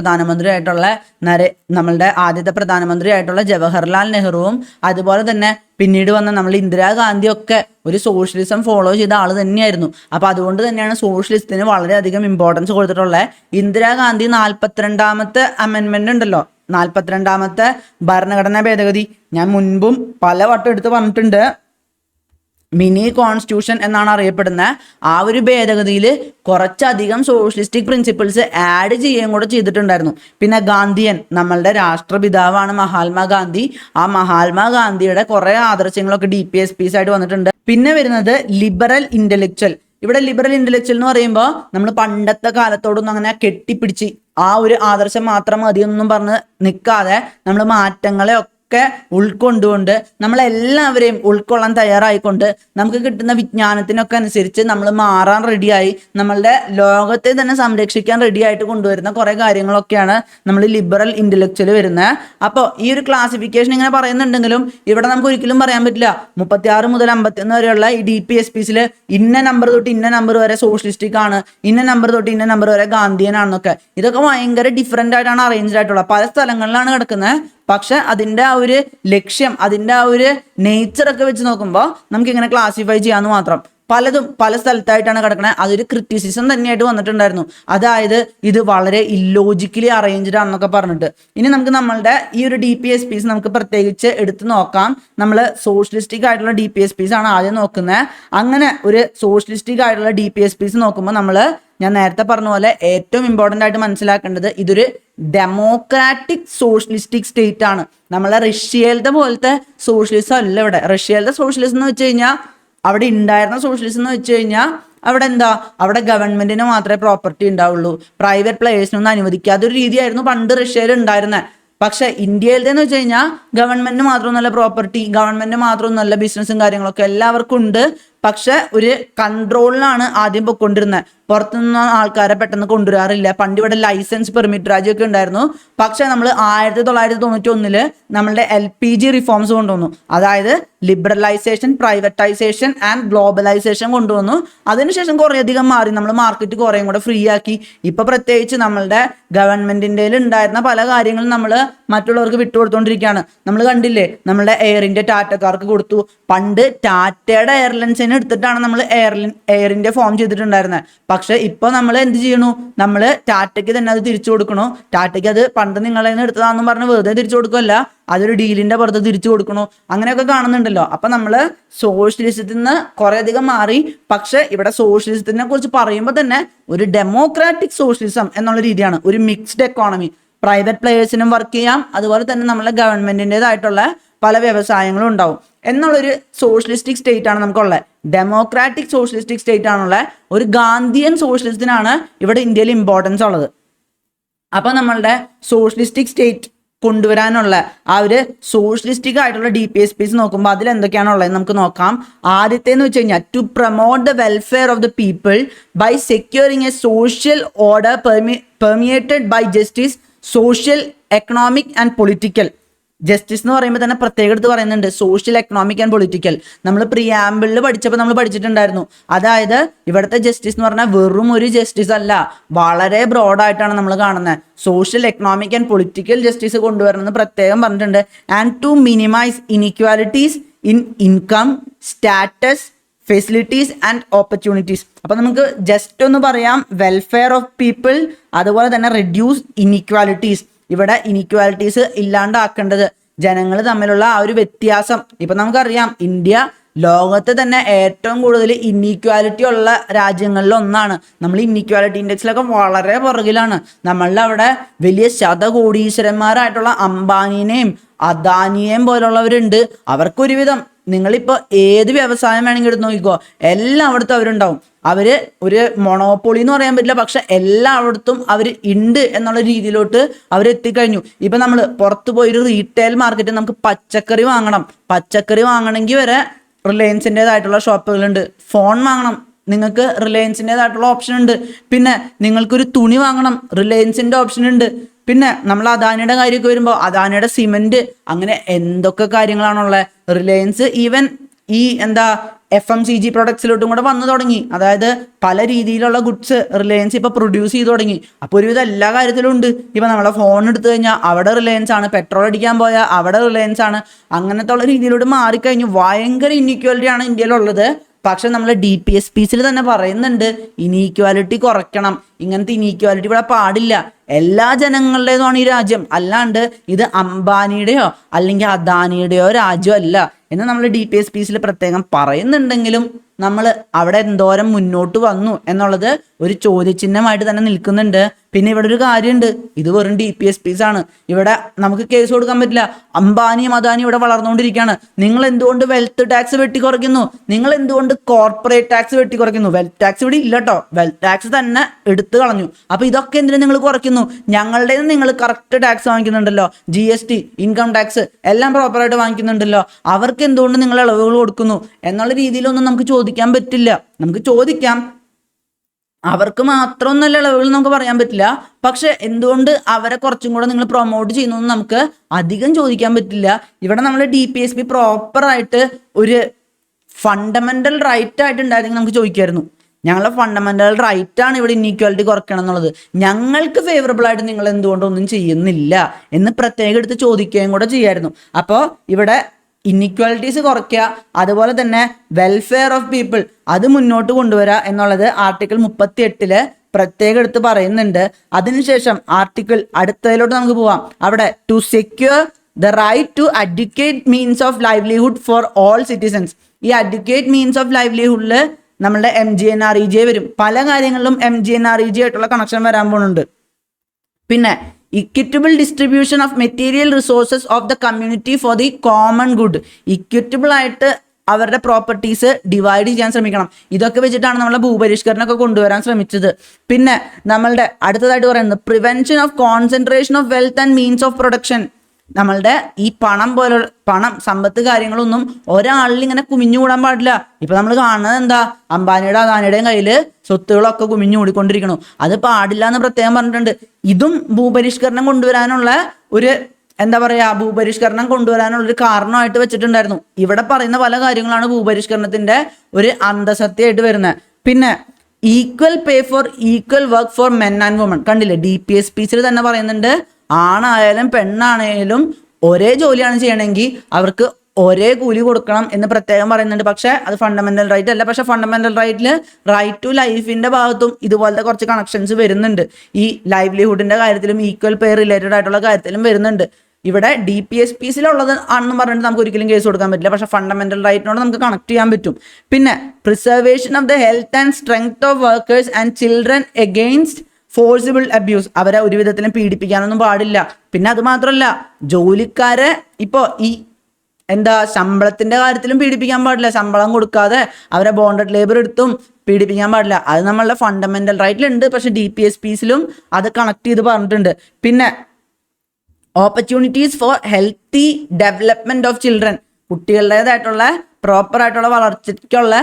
പ്രധാനമന്ത്രിയായിട്ടുള്ള ജവഹർലാൽ നെഹ്റുവും അതുപോലെ തന്നെ പിന്നീട് വന്ന നമ്മൾ ഇന്ദിരാഗാന്ധിയൊക്കെ ഒരു സോഷ്യലിസം ഫോളോ ചെയ്ത ആൾ തന്നെയായിരുന്നു. അപ്പം അതുകൊണ്ട് തന്നെയാണ് സോഷ്യലിസത്തിന് വളരെയധികം ഇമ്പോർട്ടൻസ് കൊടുത്തിട്ടുള്ളത്. ഇന്ദിരാഗാന്ധി 42ാമത്തെ അമെൻമെന്റ് ഉണ്ടല്ലോ, 42ാമത്തെ ഭരണഘടനാ ഭേദഗതി, ഞാൻ മുൻപും പലവട്ടം എടുത്ത് പറഞ്ഞിട്ടുണ്ട്, മിനി കോൺസ്റ്റിറ്റ്യൂഷൻ എന്നാണ് അറിയപ്പെടുന്നത്. ആ ഒരു ഭേദഗതിയിൽ കുറച്ചധികം സോഷ്യലിസ്റ്റിക് പ്രിൻസിപ്പിൾസ് ആഡ് ചെയ്യുകയും കൂടെ ചെയ്തിട്ടുണ്ടായിരുന്നു. പിന്നെ ഗാന്ധിയൻ, നമ്മളുടെ രാഷ്ട്രപിതാവാണ് മഹാത്മാഗാന്ധി. ആ മഹാത്മാഗാന്ധിയുടെ കുറേ ആദർശങ്ങളൊക്കെ DPSPs ആയിട്ട് വന്നിട്ടുണ്ട്. പിന്നെ വരുന്നത് ലിബറൽ ഇന്റലക്ച്വൽ. ഇവിടെ ലിബറൽ ഇന്റലക്ച്വൽ എന്ന് പറയുമ്പോൾ നമ്മൾ പണ്ടത്തെ കാലത്തോടൊന്നും അങ്ങനെ കെട്ടിപ്പിടിച്ച് ആ ഒരു ആദർശം മാത്രം മതിയൊന്നും പറഞ്ഞ് നിൽക്കാതെ നമ്മൾ മാറ്റങ്ങളെ ഒക്കെ ഉൾക്കൊണ്ടുകൊണ്ട് നമ്മളെല്ലാവരെയും ഉൾക്കൊള്ളാൻ തയ്യാറായിക്കൊണ്ട് നമുക്ക് കിട്ടുന്ന വിജ്ഞാനത്തിനൊക്കെ അനുസരിച്ച് നമ്മൾ മാറാൻ റെഡിയായി നമ്മളുടെ ലോകത്തെ തന്നെ സംരക്ഷിക്കാൻ റെഡിയായിട്ട് കൊണ്ടുവരുന്ന കുറേ കാര്യങ്ങളൊക്കെയാണ് നമ്മൾ ലിബറൽ ഇന്റലക്ച്വൽ വരുന്നത്. അപ്പോൾ ഈ ഒരു ക്ലാസിഫിക്കേഷൻ ഇങ്ങനെ പറയുന്നുണ്ടെങ്കിലും ഇവിടെ നമുക്ക് ഒരിക്കലും പറയാൻ പറ്റില്ല 36 മുതൽ 51 വരെയുള്ള ഈ DPSPസിൽ ഇന്ന നമ്പർ തൊട്ട് ഇന്ന നമ്പർ വരെ സോഷ്യലിസ്റ്റിക് ആണ്, ഇന്ന നമ്പർ തൊട്ട് ഇന്ന നമ്പർ വരെ ഗാന്ധിയൻ ആണെന്നൊക്കെ. ഇതൊക്കെ ഭയങ്കര ഡിഫറെൻ്റ് ആയിട്ടാണ് അറേഞ്ച്ഡ് ആയിട്ടുള്ളത്. പല സ്ഥലങ്ങളിലാണ് കിടക്കുന്നത്. പക്ഷെ അതിൻ്റെ ആ ഒരു ലക്ഷ്യം, അതിൻ്റെ ആ ഒരു നേച്ചറൊക്കെ വെച്ച് നോക്കുമ്പോൾ നമുക്ക് ഇങ്ങനെ ക്ലാസിഫൈ ചെയ്യാമെന്ന് മാത്രം. പലതും പല സ്ഥലത്തായിട്ടാണ് കിടക്കുന്നത്. അതൊരു ക്രിറ്റിസിസം തന്നെയായിട്ട് വന്നിട്ടുണ്ടായിരുന്നു. അതായത് ഇത് വളരെ ഇല്ലോജിക്കലി അറേഞ്ച്ഡ് ആണെന്നൊക്കെ പറഞ്ഞിട്ട്. ഇനി നമുക്ക് നമ്മളുടെ ഈ ഒരു DPSPs നമുക്ക് പ്രത്യേകിച്ച് എടുത്ത് നോക്കാം. നമ്മൾ സോഷ്യലിസ്റ്റിക് ആയിട്ടുള്ള DPSPs ആണ് ആദ്യം നോക്കുന്നത്. അങ്ങനെ ഒരു സോഷ്യലിസ്റ്റിക് ആയിട്ടുള്ള DPSPs നോക്കുമ്പോൾ ഞാൻ നേരത്തെ പറഞ്ഞ പോലെ ഏറ്റവും ഇമ്പോർട്ടൻ്റ് ആയിട്ട് മനസ്സിലാക്കേണ്ടത് ഇതൊരു ഡെമോക്രാറ്റിക് സോഷ്യലിസ്റ്റിക് സ്റ്റേറ്റ് ആണ്. നമ്മളെ റഷ്യയിലത്തെ പോലത്തെ സോഷ്യലിസം അല്ല ഇവിടെ. റഷ്യയിലത്തെ സോഷ്യലിസം എന്ന് വെച്ച് കഴിഞ്ഞാൽ, അവിടെ ഉണ്ടായിരുന്ന സോഷ്യലിസം എന്ന് വെച്ച് കഴിഞ്ഞാൽ അവിടെ ഗവൺമെന്റിന് മാത്രമേ പ്രോപ്പർട്ടി ഉണ്ടാവുള്ളൂ, പ്രൈവറ്റ് പ്ലേയേഴ്സിനൊന്നും അനുവദിക്കാത്തൊരു രീതിയായിരുന്നു പണ്ട് റഷ്യയിൽ ഉണ്ടായിരുന്നത്. പക്ഷെ ഇന്ത്യയിലെന്ന് വെച്ച് കഴിഞ്ഞാൽ ഗവൺമെന്റിന് മാത്രമൊന്നുമല്ല പ്രോപ്പർട്ടി, ഗവൺമെന്റിന് മാത്രമൊന്നുമല്ല ബിസിനസ്സും കാര്യങ്ങളൊക്കെ എല്ലാവർക്കും ഉണ്ട്. പക്ഷെ ഒരു കൺട്രോളിലാണ് ആദ്യം പൊയ്ക്കൊണ്ടിരുന്നത്. പുറത്തുനിന്ന് ആൾക്കാരെ പെട്ടെന്ന് കൊണ്ടുവരാറില്ല. പണ്ട് ഇവിടെ ലൈസൻസ് പെർമിറ്റ് രാജ്യമൊക്കെ ഉണ്ടായിരുന്നു. പക്ഷെ നമ്മൾ 1991 നമ്മളുടെ LPG റിഫോംസ് കൊണ്ടുവന്നു. അതായത് ലിബറലൈസേഷൻ, പ്രൈവറ്റൈസേഷൻ ആൻഡ് ഗ്ലോബലൈസേഷൻ കൊണ്ടുവന്നു. അതിനുശേഷം കുറേയധികം മാറി, നമ്മൾ മാർക്കറ്റ് കുറേയും കൂടെ ഫ്രീ ആക്കി. ഇപ്പൊ പ്രത്യേകിച്ച് നമ്മളുടെ ഗവൺമെന്റിൻ്റെ ഉണ്ടായിരുന്ന പല കാര്യങ്ങളും നമ്മൾ മറ്റുള്ളവർക്ക് വിട്ടുകൊടുത്തോണ്ടിരിക്കുകയാണ്. നമ്മൾ കണ്ടില്ലേ, നമ്മളുടെ എയർ ഇന്ത്യ ടാറ്റക്കാർക്ക് കൊടുത്തു. പണ്ട് ടാറ്റയുടെ എയർലൈൻസിനെ എടുത്തിട്ടാണ് നമ്മൾ എയർ ഇന്ത്യ ഫോം ചെയ്തിട്ടുണ്ടായിരുന്നത്. പക്ഷെ ഇപ്പൊ നമ്മൾ എന്ത് ചെയ്യണു, നമ്മൾ ടാറ്റയ്ക്ക് തന്നെ അത് തിരിച്ചു കൊടുക്കണു. ടാറ്റയ്ക്ക് അത് പണ്ട് നിങ്ങളെ നിന്ന് എടുത്തതാണെന്ന് പറഞ്ഞ് വെറുതെ തിരിച്ചു കൊടുക്കുമല്ല, അതൊരു ഡീലിന്റെ പുറത്ത് തിരിച്ചു കൊടുക്കണു. അങ്ങനെയൊക്കെ കാണുന്നുണ്ടല്ലോ. അപ്പൊ നമ്മള് സോഷ്യലിസത്തിൽ നിന്ന് കുറേയധികം മാറി. പക്ഷെ ഇവിടെ സോഷ്യലിസത്തിനെ കുറിച്ച് പറയുമ്പോൾ തന്നെ ഒരു ഡെമോക്രാറ്റിക് സോഷ്യലിസം എന്നുള്ള രീതിയാണ്. ഒരു മിക്സ്ഡ് എക്കോണമി, പ്രൈവറ്റ് പ്ലേയേഴ്സിനും വർക്ക് ചെയ്യാം, അതുപോലെ തന്നെ നമ്മളെ ഗവൺമെന്റിൻ്റെതായിട്ടുള്ള പല വ്യവസായങ്ങളും ഉണ്ടാവും എന്നുള്ളൊരു സോഷ്യലിസ്റ്റിക് സ്റ്റേറ്റ് ആണ് നമുക്കുള്ളത്. ഡെമോക്രാറ്റിക് സോഷ്യലിസ്റ്റിക് സ്റ്റേറ്റ് ആണുള്ള ഒരു ഗാന്ധിയൻ സോഷ്യലിസത്തിനാണ് ഇവിടെ ഇന്ത്യയിൽ ഇമ്പോർട്ടൻസ് ഉള്ളത്. അപ്പൊ നമ്മളുടെ സോഷ്യലിസ്റ്റിക് സ്റ്റേറ്റ് കൊണ്ടുവരാനുള്ള ആ ഒരു സോഷ്യലിസ്റ്റിക് ആയിട്ടുള്ള DPSPs നോക്കുമ്പോൾ അതിൽ എന്തൊക്കെയാണുള്ളത് നമുക്ക് നോക്കാം. ആദ്യത്തേന്ന് വെച്ച് കഴിഞ്ഞാൽ to promote the welfare of the people by securing a social order permeated by justice, social, economic and political. Justice എന്ന് പറയുമ്പോൾ തന്നെ പ്രത്യേകം എടുത്ത് പറയുന്നുണ്ട് സോഷ്യൽ, എക്കണോമിക് ആൻഡ് പൊളിറ്റിക്കൽ. നമ്മൾ പ്രിയാമ്പിളിൽ പഠിച്ചപ്പോൾ നമ്മൾ പഠിച്ചിട്ടുണ്ടായിരുന്നു. അതായത് ഇവിടുത്തെ ജസ്റ്റിസ് എന്ന് പറഞ്ഞാൽ വെറും ഒരു ജസ്റ്റിസ് അല്ല, വളരെ ബ്രോഡായിട്ടാണ് നമ്മൾ കാണുന്നത്. Social, economic and political justice കൊണ്ടുവരണമെന്ന് പ്രത്യേകം പറഞ്ഞിട്ടുണ്ട്. And to minimise inequalities in income, status, facilities and opportunities. അപ്പം നമുക്ക് ജസ്റ്റ് ഒന്ന് പറയാം, വെൽഫെയർ ഓഫ് പീപ്പിൾ, അതുപോലെ തന്നെ റെഡ്യൂസ് ഇനിക്വാലിറ്റീസ്. ഇവിടെ ഇനിക്വാലിറ്റീസ് ഇല്ലാണ്ടാക്കേണ്ടത്, ജനങ്ങൾ തമ്മിലുള്ള ആ ഒരു വ്യത്യാസം. ഇപ്പം നമുക്കറിയാം ഇന്ത്യ ലോകത്ത് തന്നെ ഏറ്റവും കൂടുതൽ ഇന്നീക്വാലിറ്റി ഉള്ള രാജ്യങ്ങളിൽ ഒന്നാണ്. നമ്മൾ ഇന്നീക്വാലിറ്റി ഇൻഡെക്സിലൊക്കെ വളരെ പുറകിലാണ്. നമ്മളുടെ അവിടെ വലിയ ശതകോടീശ്വരന്മാരായിട്ടുള്ള അംബാനിനെയും അദാനിയെയും പോലുള്ളവരുണ്ട്. അവർക്കൊരുവിധം നിങ്ങളിപ്പോൾ ഏത് വ്യവസായം വേണമെങ്കിൽ എടുത്ത് നോക്കിക്കോ, എല്ലായിടത്തും അവരുണ്ടാവും. അവര് ഒരു മൊണോപ്പൊളി എന്ന് പറയാൻ പറ്റില്ല, പക്ഷെ എല്ലായിടത്തും അവർ ഉണ്ട് എന്നുള്ള രീതിയിലോട്ട് അവരെത്തിക്കഴിഞ്ഞു. ഇപ്പം നമ്മൾ പുറത്ത് പോയി ഒരു റീറ്റെയിൽ മാർക്കറ്റിൽ നമുക്ക് പച്ചക്കറി വാങ്ങണമെങ്കിൽ വരെ റിലയൻസിൻ്റെതായിട്ടുള്ള ഷോപ്പുകളുണ്ട്. ഫോൺ വാങ്ങണം, നിങ്ങൾക്ക് റിലയൻസിൻ്റെതായിട്ടുള്ള ഓപ്ഷൻ ഉണ്ട്. പിന്നെ നിങ്ങൾക്കൊരു തുണി വാങ്ങണം, റിലയൻസിൻ്റെ ഓപ്ഷൻ ഉണ്ട്. പിന്നെ നമ്മൾ അദാനിയുടെ കാര്യമൊക്കെ വരുമ്പോൾ അദാനിയുടെ സിമെന്റ്, അങ്ങനെ എന്തൊക്കെ കാര്യങ്ങളാണുള്ളത്. റിലയൻസ് ഈവൻ ഈ FMCG പ്രൊഡക്ട്സിലോട്ടും കൂടെ വന്നു തുടങ്ങി. അതായത് പല രീതിയിലുള്ള ഗുഡ്സ് റിലയൻസ് ഇപ്പൊ പ്രൊഡ്യൂസ് ചെയ്ത് തുടങ്ങി. അപ്പോൾ ഒരുവിധം എല്ലാ കാര്യത്തിലും ഉണ്ട്. ഇപ്പൊ നമ്മളെ ഫോൺ എടുത്തു കഴിഞ്ഞാൽ അവിടെ റിലയൻസ് ആണ്, പെട്രോൾ അടിക്കാൻ പോയാൽ അവിടെ റിലയൻസ് ആണ്. അങ്ങനത്തെ ഉള്ള രീതിയിലോട്ട് മാറിക്കഴിഞ്ഞു. ഭയങ്കര ഇൻഇക്വാലിറ്റി ആണ് ഇന്ത്യയിലുള്ളത്. പക്ഷെ നമ്മൾ DPSPs തന്നെ പറയുന്നുണ്ട് ഇനീക്വാലിറ്റി കുറയ്ക്കണം, ഇങ്ങനത്തെ ഇനീക്വാലിറ്റി ഇവിടെ പാടില്ല, എല്ലാ ജനങ്ങളുടേതുമാണ് ഈ രാജ്യം, അല്ലാണ്ട് ഇത് അംബാനിയുടെയോ അല്ലെങ്കിൽ അദാനിയുടെയോ രാജ്യമല്ല എന്ന് നമ്മൾ DPSPs പ്രത്യേകം പറയുന്നുണ്ടെങ്കിലും നമ്മൾ അവിടെ എന്തോരം മുന്നോട്ട് വന്നു എന്നുള്ളത് ഒരു ചോദ്യചിഹ്നമായിട്ട് തന്നെ നിൽക്കുന്നുണ്ട്. പിന്നെ ഇവിടെ ഒരു കാര്യമുണ്ട്, ഇത് വെറും DPSPs ആണ്. ഇവിടെ നമുക്ക് കേസ് കൊടുക്കാൻ പറ്റില്ല. അംബാനിയും അദാനിയും ഇവിടെ വളർന്നുകൊണ്ടിരിക്കുകയാണ്. നിങ്ങൾ എന്തുകൊണ്ട് വെൽത്ത് ടാക്സ് വെട്ടിക്കുറയ്ക്കുന്നു? നിങ്ങൾ എന്തുകൊണ്ട് കോർപ്പറേറ്റ് ടാക്സ് വെട്ടിക്കുറയ്ക്കുന്നു? വെൽത്ത് ടാക്സ് ഇവിടെ ഇല്ല കേട്ടോ, വെൽത്ത് ടാക്സ് തന്നെ എടുത്തു കളഞ്ഞു. അപ്പൊ ഇതൊക്കെ എന്തിനു നിങ്ങൾ കുറയ്ക്കുന്നു? ഞങ്ങളുടെ നിങ്ങൾ കറക്റ്റ് ടാക്സ് വാങ്ങിക്കുന്നുണ്ടല്ലോ, GST, ഇൻകം ടാക്സ് എല്ലാം പ്രോപ്പറായിട്ട് വാങ്ങിക്കുന്നുണ്ടല്ലോ, അവർക്ക് എന്തുകൊണ്ട് നിങ്ങൾ ഇളവുകൾ കൊടുക്കുന്നു എന്നുള്ള രീതിയിലൊന്നും നമുക്ക് ചോദിക്കാൻ പറ്റില്ല. നമുക്ക് ചോദിക്കാം, അവർക്ക് മാത്രമൊന്നല്ല ഇളവുകൾ നമുക്ക് പറയാൻ പറ്റില്ല. പക്ഷെ എന്തുകൊണ്ട് അവരെ കുറച്ചും കൂടെ നിങ്ങൾ പ്രൊമോട്ട് ചെയ്യുന്നു എന്ന് നമുക്ക് അധികം ചോദിക്കാൻ പറ്റില്ല. ഇവിടെ നമ്മൾ DPSP പ്രോപ്പറായിട്ട് ഒരു ഫണ്ടമെന്റൽ റൈറ്റ് ആയിട്ട് ഉണ്ടായിരുന്നെങ്കിൽ നമുക്ക് ചോദിക്കായിരുന്നു. ഞങ്ങളുടെ ഫണ്ടമെന്റൽ റൈറ്റ് ആണ് ഇവിടെ ഇനീക്വാലിറ്റി കുറയ്ക്കണം എന്നുള്ളത്, ഞങ്ങൾക്ക് ഫേവറബിൾ ആയിട്ട് നിങ്ങൾ എന്തുകൊണ്ടൊന്നും ചെയ്യുന്നില്ല എന്ന് പ്രത്യേകം എടുത്ത് ചോദിക്കുകയും കൂടെ ചെയ്യായിരുന്നു. അപ്പോൾ ഇവിടെ ഇന്നിക്വാലിറ്റീസ് കുറയ്ക്കുക, അതുപോലെ തന്നെ വെൽഫെയർ ഓഫ് പീപ്പിൾ അത് മുന്നോട്ട് കൊണ്ടുവരിക എന്നുള്ളത് ആർട്ടിക്കിൾ 38 പ്രത്യേകം എടുത്ത് പറയുന്നുണ്ട്. അതിനുശേഷം ആർട്ടിക്കിൾ അടുത്തതിലോട്ട് നമുക്ക് പോവാം. അവിടെ to secure the right to adequate means of livelihood for all citizens. ഈ അഡ്യൂക്കേറ്റ് മീൻസ് ഓഫ് ലൈവ്ലിഹുഡിൽ നമ്മളുടെ MGNREGA വരും. പല കാര്യങ്ങളിലും MGNREGA ആയിട്ടുള്ള കണക്ഷൻ വരാൻ പോകുന്നുണ്ട്. പിന്നെ equitable distribution of material resources of the community for the common good. Equitable ആയിട്ട് അവരുടെ പ്രോപ്പർട്ടീസ് ഡിവൈഡ് ചെയ്യാൻ ശ്രമിക്കണം. ഇതൊക്കെ വെച്ചിട്ടാണ് നമ്മളെ ഭൂപരിഷ്കരണമൊക്കെ കൊണ്ടുവരാൻ ശ്രമിച്ചത്. പിന്നെ നമ്മളുടെ അടുത്തതായിട്ട് പറയുന്നത് prevention of concentration of wealth and means of production. നമ്മളുടെ ഈ പണം സമ്പത്ത് കാര്യങ്ങളൊന്നും ഒരാളിൽ ഇങ്ങനെ കുമിഞ്ഞുകൂടാൻ പാടില്ല. ഇപ്പൊ നമ്മൾ കാണുന്നത് എന്താ, അംബാനിയുടെ അദാനിയുടെയും കയ്യില് സ്വത്തുകളൊക്കെ കുമിഞ്ഞു കൂടിക്കൊണ്ടിരിക്കണു. അത് പാടില്ല എന്ന് പ്രത്യേകം പറഞ്ഞിട്ടുണ്ട്. ഇതും ഭൂപരിഷ്കരണം കൊണ്ടുവരാനുള്ള ഒരു ഭൂപരിഷ്കരണം കൊണ്ടുവരാനുള്ള ഒരു കാരണമായിട്ട് വെച്ചിട്ടുണ്ടായിരുന്നു. ഇവിടെ പറയുന്ന പല കാര്യങ്ങളാണ് ഭൂപരിഷ്കരണത്തിന്റെ ഒരു അന്തസത്തയായിട്ട് വരുന്നത്. പിന്നെ equal pay for equal work for men and woman. കണ്ടില്ലേ, DPSPസിൽ തന്നെ പറയുന്നുണ്ട്, ആണായാലും പെണ്ണാണേലും ഒരേ ജോലിയാണ് ചെയ്യണമെങ്കിൽ അവർക്ക് ഒരേ കൂലി കൊടുക്കണം എന്ന് പ്രത്യേകം പറയുന്നുണ്ട്. പക്ഷെ അത് ഫണ്ടമെന്റൽ റൈറ്റ് അല്ല. പക്ഷെ ഫണ്ടമെന്റൽ റൈറ്റിൽ റൈറ്റ് ടു ലൈഫിന്റെ ഭാഗത്തും ഇതുപോലത്തെ കുറച്ച് കണക്ഷൻസ് വരുന്നുണ്ട്. ഈ ലൈവ്ലിഹുഡിന്റെ കാര്യത്തിലും ഈക്വൽ പേ റിലേറ്റഡ് ആയിട്ടുള്ള കാര്യത്തിലും വരുന്നുണ്ട്. ഇവിടെ DPSPസിലുള്ളത് ആണെന്ന് പറഞ്ഞിട്ട് നമുക്ക് ഒരിക്കലും കേസ് കൊടുക്കാൻ പറ്റില്ല. പക്ഷെ ഫണ്ടമെന്റൽ റൈറ്റിനോട് നമുക്ക് കണക്ട് ചെയ്യാൻ പറ്റും. പിന്നെ preservation of the health and strength of workers and children against forcible abuse. അവരെ ഒരു വിധത്തിലും പീഡിപ്പിക്കാനൊന്നും പാടില്ല. പിന്നെ അത് മാത്രമല്ല, ജോലിക്കാരെ ഇപ്പോൾ ഈ ശമ്പളത്തിന്റെ കാര്യത്തിലും പീഡിപ്പിക്കാൻ പാടില്ല. ശമ്പളം കൊടുക്കാതെ അവരെ ബോണ്ടഡ് ലേബർ എടുത്തും പീഡിപ്പിക്കാൻ പാടില്ല. അത് നമ്മളുടെ ഫണ്ടമെന്റൽ റൈറ്റിലുണ്ട്. പക്ഷെ DPSPസിലും അത് കണക്ട് ചെയ്ത് പറഞ്ഞിട്ടുണ്ട്. പിന്നെ opportunities for healthy development of children. കുട്ടികളുടേതായിട്ടുള്ള പ്രോപ്പറായിട്ടുള്ള വളർച്ചയ്ക്കുള്ള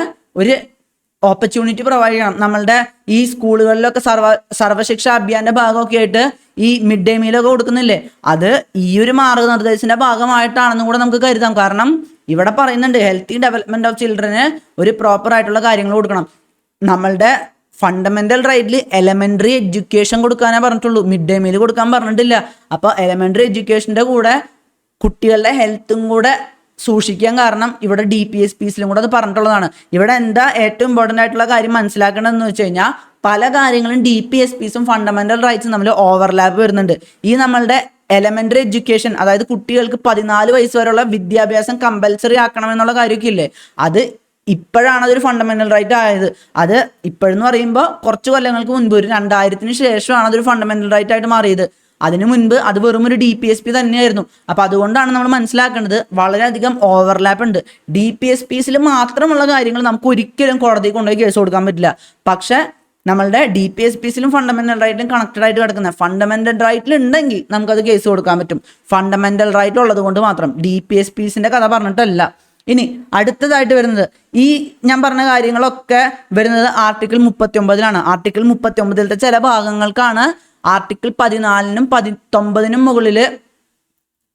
ഒരു ഓപ്പർച്യൂണിറ്റി പ്രൊവൈഡ് ചെയ്യണം. നമ്മളുടെ ഈ സ്കൂളുകളിലൊക്കെ സർവശിക്ഷ അഭിയാന്റെ ഭാഗമൊക്കെ ആയിട്ട് ഈ മിഡ് ഡേ മീലൊക്കെ കൊടുക്കുന്നില്ലേ, അത് ഈ ഒരു മാർഗനിർദ്ദേശത്തിന്റെ ഭാഗമായിട്ടാണെന്നും കൂടെ നമുക്ക് കരുതാം. കാരണം ഇവിടെ പറയുന്നുണ്ട് ഹെൽത്തി ഡെവലപ്മെന്റ് ഓഫ് ചിൽഡ്രന് ഒരു പ്രോപ്പർ ആയിട്ടുള്ള കാര്യങ്ങൾ കൊടുക്കണം. നമ്മളുടെ ഫണ്ടമെന്റൽ റൈറ്റിൽ എലമെന്ററി എഡ്യൂക്കേഷൻ കൊടുക്കാനേ പറഞ്ഞിട്ടുള്ളൂ, മിഡ് ഡേ മീൽ കൊടുക്കാൻ പറഞ്ഞിട്ടില്ല. അപ്പോൾ എലമെന്ററി എഡ്യൂക്കേഷന്റെ കൂടെ കുട്ടികളുടെ ഹെൽത്തും കൂടെ സൂക്ഷിക്കാൻ കാരണം ഇവിടെ DPSPസിലും കൂടെ അത് പറഞ്ഞിട്ടുള്ളതാണ്. ഇവിടെ എന്താ ഏറ്റവും ഇമ്പോർട്ടൻ്റ് ആയിട്ടുള്ള കാര്യം മനസ്സിലാക്കേണ്ടതെന്ന് വെച്ച് കഴിഞ്ഞാൽ, പല കാര്യങ്ങളും DPSPസും ഫണ്ടമെന്റൽ റൈറ്റ്സും തമ്മിൽ ഓവർലാപ്പ് വരുന്നുണ്ട്. ഈ നമ്മളുടെ എലമെന്ററി എഡ്യൂക്കേഷൻ, അതായത് കുട്ടികൾക്ക് 14 വയസ്സ് വരെയുള്ള വിദ്യാഭ്യാസം കമ്പൽസറി ആക്കണം എന്നുള്ള കാര്യമൊക്കെ ഇല്ലേ, അത് ഇപ്പോഴാണ് അതൊരു ഫണ്ടമെന്റൽ റൈറ്റ് ആയത്. അത് ഇപ്പോഴെന്ന് പറയുമ്പോൾ കുറച്ച് കൊല്ലങ്ങൾക്ക് മുൻപ്, ഒരു 2000-ന് ശേഷമാണ് അതൊരു ഫണ്ടമെന്റൽ റൈറ്റ് ആയിട്ട് മാറിയത്. അതിനു മുൻപ് അത് വെറും ഒരു DPSP തന്നെയായിരുന്നു. അപ്പൊ അതുകൊണ്ടാണ് നമ്മൾ മനസ്സിലാക്കേണ്ടത് വളരെയധികം ഓവർലാപ്പ് ഉണ്ട്. DPSPസിൽ മാത്രമുള്ള കാര്യങ്ങൾ നമുക്ക് ഒരിക്കലും കോടതിയിൽ കൊണ്ടുപോയി കേസ് കൊടുക്കാൻ പറ്റില്ല. പക്ഷെ നമ്മളുടെ DPSPസിലും ഫണ്ടമെന്റൽ റൈറ്റിലും കണക്റ്റഡ് ആയിട്ട് കിടക്കുന്ന ഫണ്ടമെന്റൽ റൈറ്റിൽ ഉണ്ടെങ്കിൽ നമുക്കത് കേസ് കൊടുക്കാൻ പറ്റും. ഫണ്ടമെന്റൽ റൈറ്റ് ഉള്ളത് കൊണ്ട് മാത്രം, DPSPസിന്റെ കഥ പറഞ്ഞിട്ടല്ല. ഇനി അടുത്തതായിട്ട് വരുന്നത്, ഈ ഞാൻ പറഞ്ഞ കാര്യങ്ങളൊക്കെ വരുന്നത് ആർട്ടിക്കിൾ 39-ലാണ്. ആർട്ടിക്കിൾ 39-ലത്തെ ചില ഭാഗങ്ങൾക്കാണ് ആർട്ടിക്കിൾ 14-നും 19-നും മുകളിൽ,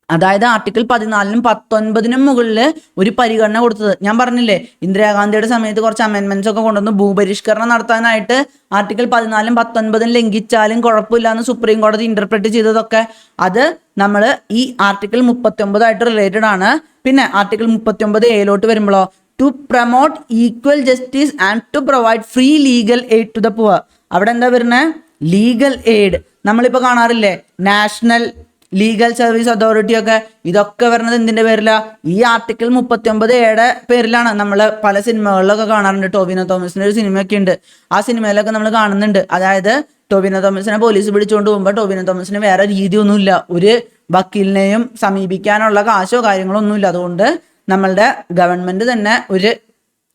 അതായത് ആർട്ടിക്കിൾ 14-നും 19-നും മുകളിൽ ഒരു പരിഗണന കൊടുത്തത്. ഞാൻ പറഞ്ഞില്ലേ, ഇന്ദിരാഗാന്ധിയുടെ സമയത്ത് കുറച്ച് അമെൻമെന്റ്സ് ഒക്കെ കൊണ്ടുവന്ന് ഭൂപരിഷ്കരണം നടത്താനായിട്ട് ആർട്ടിക്കിൾ 14-നും 19-നും ലംഘിച്ചാലും കുഴപ്പമില്ല എന്ന് സുപ്രീം കോടതി ഇന്റർപ്രറ്റ് ചെയ്തതൊക്കെ, അത് നമ്മൾ ഈ ആർട്ടിക്കിൾ 39 ആയിട്ട് റിലേറ്റഡ് ആണ്. പിന്നെ ആർട്ടിക്കിൾ 39A വരുമ്പോഴോ, to promote equal justice and to provide free legal aid to the poor. അവിടെ എന്താ വരുന്നത്? Legal aid. നമ്മളിപ്പോൾ കാണാറില്ലേ, നാഷണൽ ലീഗൽ സർവീസ് അതോറിറ്റി ഒക്കെ, ഇതൊക്കെ വരുന്നത് എന്തിന്റെ പേരിലാ? ഈ ആർട്ടിക്കിൾ 39A പേരിലാണ്. നമ്മൾ പല സിനിമകളിലൊക്കെ കാണാറുണ്ട്. ടോവിനോ തോമസിന്റെ ഒരു സിനിമയൊക്കെ ഉണ്ട്, ആ സിനിമയിലൊക്കെ നമ്മൾ കാണുന്നുണ്ട്. അതായത് ടോവിനോ തോമസിനെ പോലീസ് പിടിച്ചുകൊണ്ട് പോകുമ്പോൾ ടോവിനോ തോമസിന് വേറെ രീതിയൊന്നുമില്ല, ഒരു വക്കീലിനെയും സമീപിക്കാനുള്ള കാശോ കാര്യങ്ങളോ ഒന്നുമില്ല. അതുകൊണ്ട് നമ്മളുടെ ഗവൺമെന്റ് തന്നെ ഒരു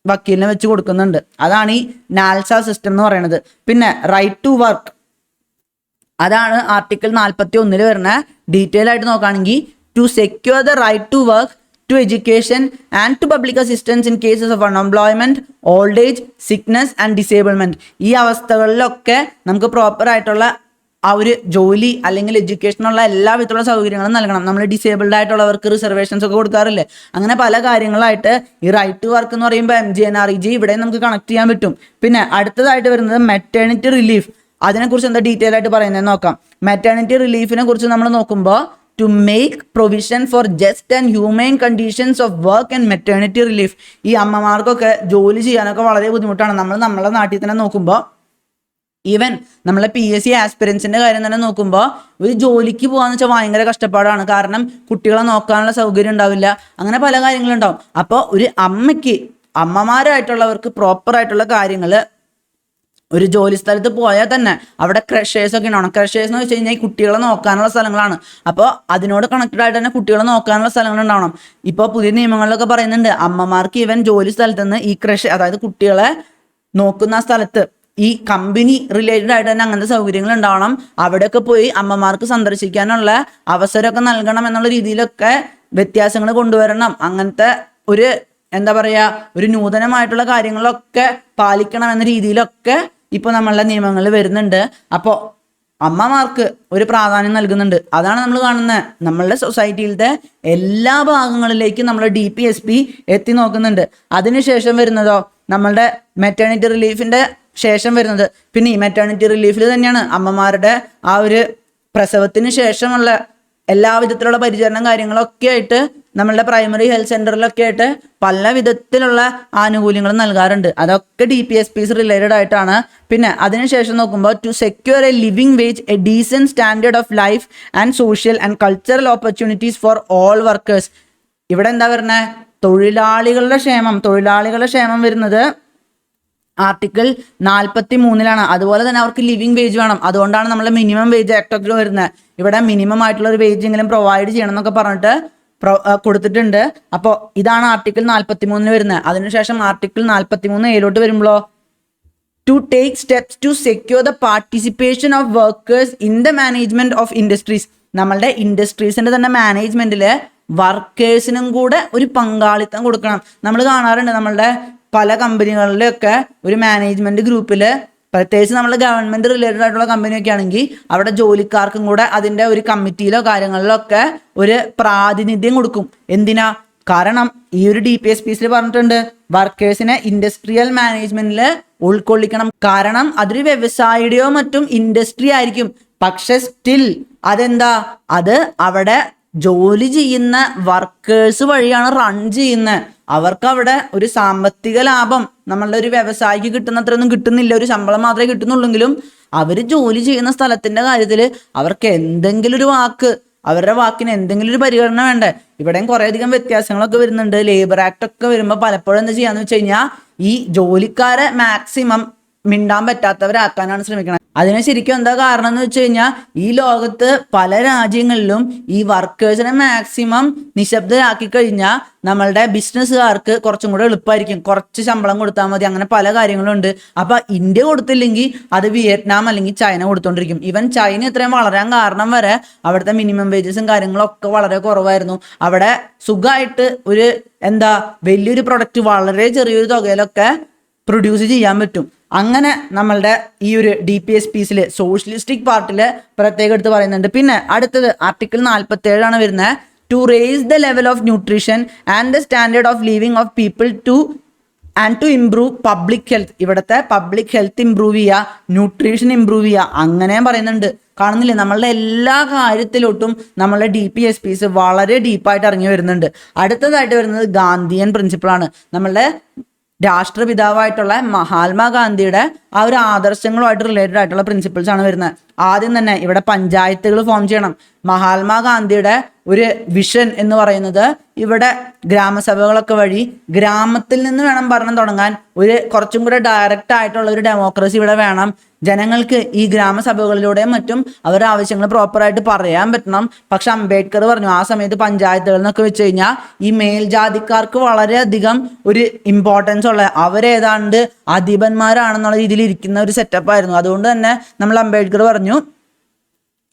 വക്കീലിനെ വെച്ച് കൊടുക്കുന്നുണ്ട്. അതാണ് ഈ നാൽസ സിസ്റ്റം എന്ന് പറയുന്നത്. പിന്നെ റൈറ്റ് ടു വർക്ക്, അതാണ് ആർട്ടിക്കിൾ 41 വരുന്ന. ഡീറ്റെയിൽ ആയിട്ട് നോക്കുകയാണെങ്കിൽ, to secure the right to work, to education and to public assistance in cases of unemployment, old age, sickness and disablement. ഈ അവസ്ഥകളിലൊക്കെ നമുക്ക് പ്രോപ്പർ ആയിട്ടുള്ള ആ ഒരു ജോലി അല്ലെങ്കിൽ എഡ്യൂക്കേഷനുള്ള എല്ലാ വിധത്തിലുള്ള സൗകര്യങ്ങളും നൽകണം. നമ്മൾ ഡിസേബിൾഡ് ആയിട്ടുള്ളവർക്ക് റിസർവേഷൻസ് ഒക്കെ കൊടുക്കാറില്ലേ, അങ്ങനെ പല കാര്യങ്ങളായിട്ട് ഈ റൈറ്റ് ടു വർക്ക് എന്ന് പറയുമ്പോൾ MGNREG ഇവിടെ നമുക്ക് കണക്ട് ചെയ്യാൻ പറ്റും. പിന്നെ അടുത്തതായിട്ട് വരുന്നത് മെറ്റേണിറ്റി റിലീഫ്. അതിനെക്കുറിച്ച് എന്താ ഡീറ്റെയിൽ ആയിട്ട് പറയുന്നതെന്ന് നോക്കാം. മെറ്റേണിറ്റി റിലീഫിനെ കുറിച്ച് നമ്മൾ നോക്കുമ്പോൾ, to make provision for just and humane conditions of work and maternity relief. ഈ അമ്മമാർക്കൊക്കെ ജോലി ചെയ്യാനൊക്കെ വളരെ ബുദ്ധിമുട്ടാണ്. നമ്മളെ നാട്ടിൽ തന്നെ നോക്കുമ്പോൾ, ഈവൻ നമ്മളെ PSC ആസ്പിരൻസിന്റെ കാര്യം തന്നെ നോക്കുമ്പോൾ, ഒരു ജോലിക്ക് പോകാന്ന് വെച്ചാൽ ഭയങ്കര കഷ്ടപ്പാടാണ്. കാരണം കുട്ടികളെ നോക്കാനുള്ള സൗകര്യം ഉണ്ടാവില്ല, അങ്ങനെ പല കാര്യങ്ങളുണ്ടാവും. അപ്പോൾ ഒരു അമ്മമാരായിട്ടുള്ളവർക്ക് പ്രോപ്പർ ആയിട്ടുള്ള കാര്യങ്ങൾ, ഒരു ജോലി സ്ഥലത്ത് പോയാൽ തന്നെ അവിടെ ക്രഷേഴ്സ് ഒക്കെ ഉണ്ടാവണം. ക്രഷേഴ്സ് എന്ന് വെച്ച് കഴിഞ്ഞാൽ ഈ കുട്ടികളെ നോക്കാനുള്ള സ്ഥലങ്ങളാണ്. അപ്പോൾ അതിനോട് കണക്റ്റഡ് ആയിട്ട് തന്നെ കുട്ടികളെ നോക്കാനുള്ള സ്ഥലങ്ങൾ ഉണ്ടാവണം. ഇപ്പോൾ പുതിയ നിയമങ്ങളിലൊക്കെ പറയുന്നുണ്ട്, അമ്മമാർക്ക് ഈവൻ ജോലി സ്ഥലത്ത് നിന്ന് ഈ ക്രഷ്, അതായത് കുട്ടികളെ നോക്കുന്ന സ്ഥലത്ത് ഈ കമ്പനി റിലേറ്റഡ് ആയിട്ട് തന്നെ അങ്ങനത്തെ സൗകര്യങ്ങൾ ഉണ്ടാവണം, അവിടെയൊക്കെ പോയി അമ്മമാർക്ക് സന്ദർശിക്കാനുള്ള അവസരമൊക്കെ നൽകണം എന്നുള്ള രീതിയിലൊക്കെ വ്യത്യാസങ്ങൾ കൊണ്ടുവരണം. അങ്ങനത്തെ ഒരു എന്താ പറയുക, ഒരു നൂതനമായിട്ടുള്ള കാര്യങ്ങളൊക്കെ പാലിക്കണം എന്ന രീതിയിലൊക്കെ ഇപ്പോൾ നമ്മളുടെ നിയമങ്ങൾ വരുന്നുണ്ട്. അപ്പോൾ അമ്മമാർക്ക് ഒരു പ്രാധാന്യം നൽകുന്നുണ്ട്. അതാണ് നമ്മൾ കാണുന്നത്. നമ്മളുടെ സൊസൈറ്റിയിലത്തെ എല്ലാ ഭാഗങ്ങളിലേക്കും നമ്മൾ DPSP എത്തി നോക്കുന്നുണ്ട്. അതിനുശേഷം വരുന്നതോ നമ്മളുടെ മെറ്റേണിറ്റി റിലീഫിൻ്റെ ശേഷം വരുന്നത്, പിന്നെ ഈ മെറ്റേണിറ്റി റിലീഫിൽ തന്നെയാണ് അമ്മമാരുടെ ആ ഒരു പ്രസവത്തിന് ശേഷമുള്ള എല്ലാ വിധത്തിലുള്ള പരിചരണം കാര്യങ്ങളൊക്കെ ആയിട്ട് നമ്മളുടെ പ്രൈമറി ഹെൽത്ത് സെൻ്ററിലൊക്കെ ആയിട്ട് പല വിധത്തിലുള്ള ആനുകൂല്യങ്ങൾ നൽകാറുണ്ട്. അതൊക്കെ DPSPs റിലേറ്റഡ് ആയിട്ടാണ്. പിന്നെ അതിനുശേഷം നോക്കുമ്പോൾ to secure a living wage, a decent standard of life and social and cultural opportunities for all workers. ഇവിടെ എന്താ പറയുന്നത്, തൊഴിലാളികളുടെ ക്ഷേമം വരുന്നത് ആർട്ടിക്കിൾ 43 അതുപോലെ തന്നെ അവർക്ക് ലിവിങ് വേജ് വേണം. അതുകൊണ്ടാണ് നമ്മൾ മിനിമം വേജ് ആക്ടൊക്കെ വരുന്നത്. ഇവിടെ മിനിമം ആയിട്ടുള്ള ഒരു വേജ് എങ്കിലും പ്രൊവൈഡ് ചെയ്യണം എന്നൊക്കെ പറഞ്ഞിട്ട് കൊടുത്തിട്ടുണ്ട്. അപ്പോൾ ഇതാണ് ആർട്ടിക്കിൾ 43 വരുന്നത്. അതിനുശേഷം ആർട്ടിക്കിൾ 43 വരുമ്പോഴോ to take steps to secure the participation of workers in the management of industries. നമ്മളുടെ ഇൻഡസ്ട്രീസിന്റെ തന്നെ മാനേജ്മെന്റിൽ വർക്കേഴ്സിനും കൂടെ ഒരു പങ്കാളിത്തം കൊടുക്കണം. നമ്മൾ കാണാറുണ്ട് നമ്മളുടെ പല കമ്പനികളിലൊക്കെ ഒരു മാനേജ്മെന്റ് ഗ്രൂപ്പിൽ, പ്രത്യേകിച്ച് നമ്മൾ ഗവൺമെന്റ് റിലേറ്റഡ് ആയിട്ടുള്ള കമ്പനിയൊക്കെ ആണെങ്കിൽ അവിടെ ജോലിക്കാർക്കും കൂടെ അതിൻ്റെ ഒരു കമ്മിറ്റിയിലോ കാര്യങ്ങളിലോ ഒക്കെ ഒരു പ്രാതിനിധ്യം കൊടുക്കും. എന്തിനാ? കാരണം ഈ ഒരു DPSPs പറഞ്ഞിട്ടുണ്ട് വർക്കേഴ്സിനെ ഇൻഡസ്ട്രിയൽ മാനേജ്മെന്റിൽ ഉൾക്കൊള്ളിക്കണം. കാരണം അതൊരു വ്യവസായിയുടെയോ മറ്റും ഇൻഡസ്ട്രി ആയിരിക്കും, പക്ഷെ സ്റ്റിൽ അതെന്താ, അത് അവിടെ ജോലി ചെയ്യുന്ന വർക്കേഴ്സ് വഴിയാണ് റൺ ചെയ്യുന്നത്. അവർക്ക് അവിടെ ഒരു സാമ്പത്തിക ലാഭം നമ്മളുടെ ഒരു വ്യവസായിക്ക് കിട്ടുന്നത്രയൊന്നും കിട്ടുന്നില്ല. ഒരു ശമ്പളം മാത്രമേ കിട്ടുന്നുള്ളെങ്കിലും അവർ ജോലി ചെയ്യുന്ന സ്ഥലത്തിന്റെ കാര്യത്തിൽ അവർക്ക് എന്തെങ്കിലും ഒരു അവരുടെ വാക്കിന് എന്തെങ്കിലും ഒരു പരിഗണന വേണ്ടേ? ഇവിടെയും കുറേയധികം വ്യത്യാസങ്ങളൊക്കെ വരുന്നുണ്ട്. ലേബർ ആക്ട് ഒക്കെ വരുമ്പോൾ പലപ്പോഴും എന്താ ചെയ്യാന്ന് വെച്ച് കഴിഞ്ഞാൽ ഈ ജോലിക്കാരെ മാക്സിമം മിണ്ടാൻ പറ്റാത്തവരാക്കാനാണ് ശ്രമിക്കുന്നത്. അതിന് ശരിക്കും എന്താ കാരണം എന്ന് വെച്ച് കഴിഞ്ഞാൽ ഈ ലോകത്ത് പല രാജ്യങ്ങളിലും ഈ വർക്കേഴ്സിനെ മാക്സിമം നിശബ്ദരാക്കി കഴിഞ്ഞാൽ നമ്മളുടെ ബിസിനസ്സുകാർക്ക് കുറച്ചും കൂടെ എളുപ്പമായിരിക്കും. കുറച്ച് ശമ്പളം കൊടുത്താൽ മതി, അങ്ങനെ പല കാര്യങ്ങളും ഉണ്ട്. അപ്പൊ ഇന്ത്യ കൊടുത്തില്ലെങ്കിൽ അത് വിയറ്റ്നാം അല്ലെങ്കിൽ ചൈന കൊടുത്തോണ്ടിരിക്കും. ഈവൻ ചൈന ഇത്രയും വളരാൻ കാരണം വരെ അവിടുത്തെ മിനിമം വേജസും കാര്യങ്ങളൊക്കെ വളരെ കുറവായിരുന്നു. അവിടെ സുഖമായിട്ട് ഒരു വലിയൊരു പ്രൊഡക്റ്റ് വളരെ ചെറിയൊരു തുകയിലൊക്കെ പ്രൊഡ്യൂസ് ചെയ്യാൻ പറ്റും. അങ്ങനെ നമ്മളുടെ ഈ ഒരു DPSPs സോഷ്യലിസ്റ്റിക് പാർട്ടിൽ പ്രത്യേകം എടുത്ത് പറയുന്നുണ്ട്. പിന്നെ അടുത്തത് ആർട്ടിക്കിൾ 47 വരുന്നത്. To raise the level of nutrition and the standard of living of people to improve public health. ഇവിടുത്തെ പബ്ലിക് ഹെൽത്ത് ഇംപ്രൂവ് ചെയ്യുക, ന്യൂട്രീഷൻ ഇംപ്രൂവ് ചെയ്യുക, അങ്ങനെ പറയുന്നുണ്ട്. കാണുന്നില്ലേ, നമ്മളുടെ എല്ലാ കാര്യത്തിലോട്ടും നമ്മളുടെ DPSPs വളരെ ഡീപ്പായിട്ട് ഇറങ്ങി വരുന്നുണ്ട്. അടുത്തതായിട്ട് വരുന്നത് ഗാന്ധിയൻ പ്രിൻസിപ്പിളാണ്. നമ്മളുടെ രാഷ്ട്രപിതാവായിട്ടുള്ള മഹാത്മാഗാന്ധിയുടെ ആ ഒരു ആദർശങ്ങളുമായിട്ട് റിലേറ്റഡ് ആയിട്ടുള്ള പ്രിൻസിപ്പിൾസ് ആണ് വരുന്നത്. ആദ്യം തന്നെ ഇവിടെ പഞ്ചായത്തുകൾ ഫോം ചെയ്യണം. മഹാത്മാഗാന്ധിയുടെ ഒരു വിഷൻ എന്ന് പറയുന്നത് ഇവിടെ ഗ്രാമസഭകളൊക്കെ വഴി ഗ്രാമത്തിൽ നിന്ന് വേണം ഭരണം തുടങ്ങാൻ. കുറച്ചും കൂടെ ഡയറക്റ്റ് ആയിട്ടുള്ള ഒരു ഡെമോക്രസി ഇവിടെ വേണം. ജനങ്ങൾക്ക് ഈ ഗ്രാമസഭകളിലൂടെയും മറ്റും അവരുടെ ആവശ്യങ്ങൾ പ്രോപ്പറായിട്ട് പറയാൻ പറ്റണം. പക്ഷെ അംബേദ്കർ പറഞ്ഞു ആ സമയത്ത് പഞ്ചായത്തുകൾ എന്നൊക്കെ വെച്ച് കഴിഞ്ഞാൽ ഈ മേൽജാതിക്കാർക്ക് വളരെയധികം ഒരു ഇമ്പോർട്ടൻസ് ഉള്ള, അവരേതാണ്ട് അധിപന്മാരാണെന്നുള്ള രീതിയിൽ ഇരിക്കുന്ന ഒരു സെറ്റപ്പ് ആയിരുന്നു. അതുകൊണ്ട് തന്നെ നമ്മൾ അംബേദ്കർ പറഞ്ഞു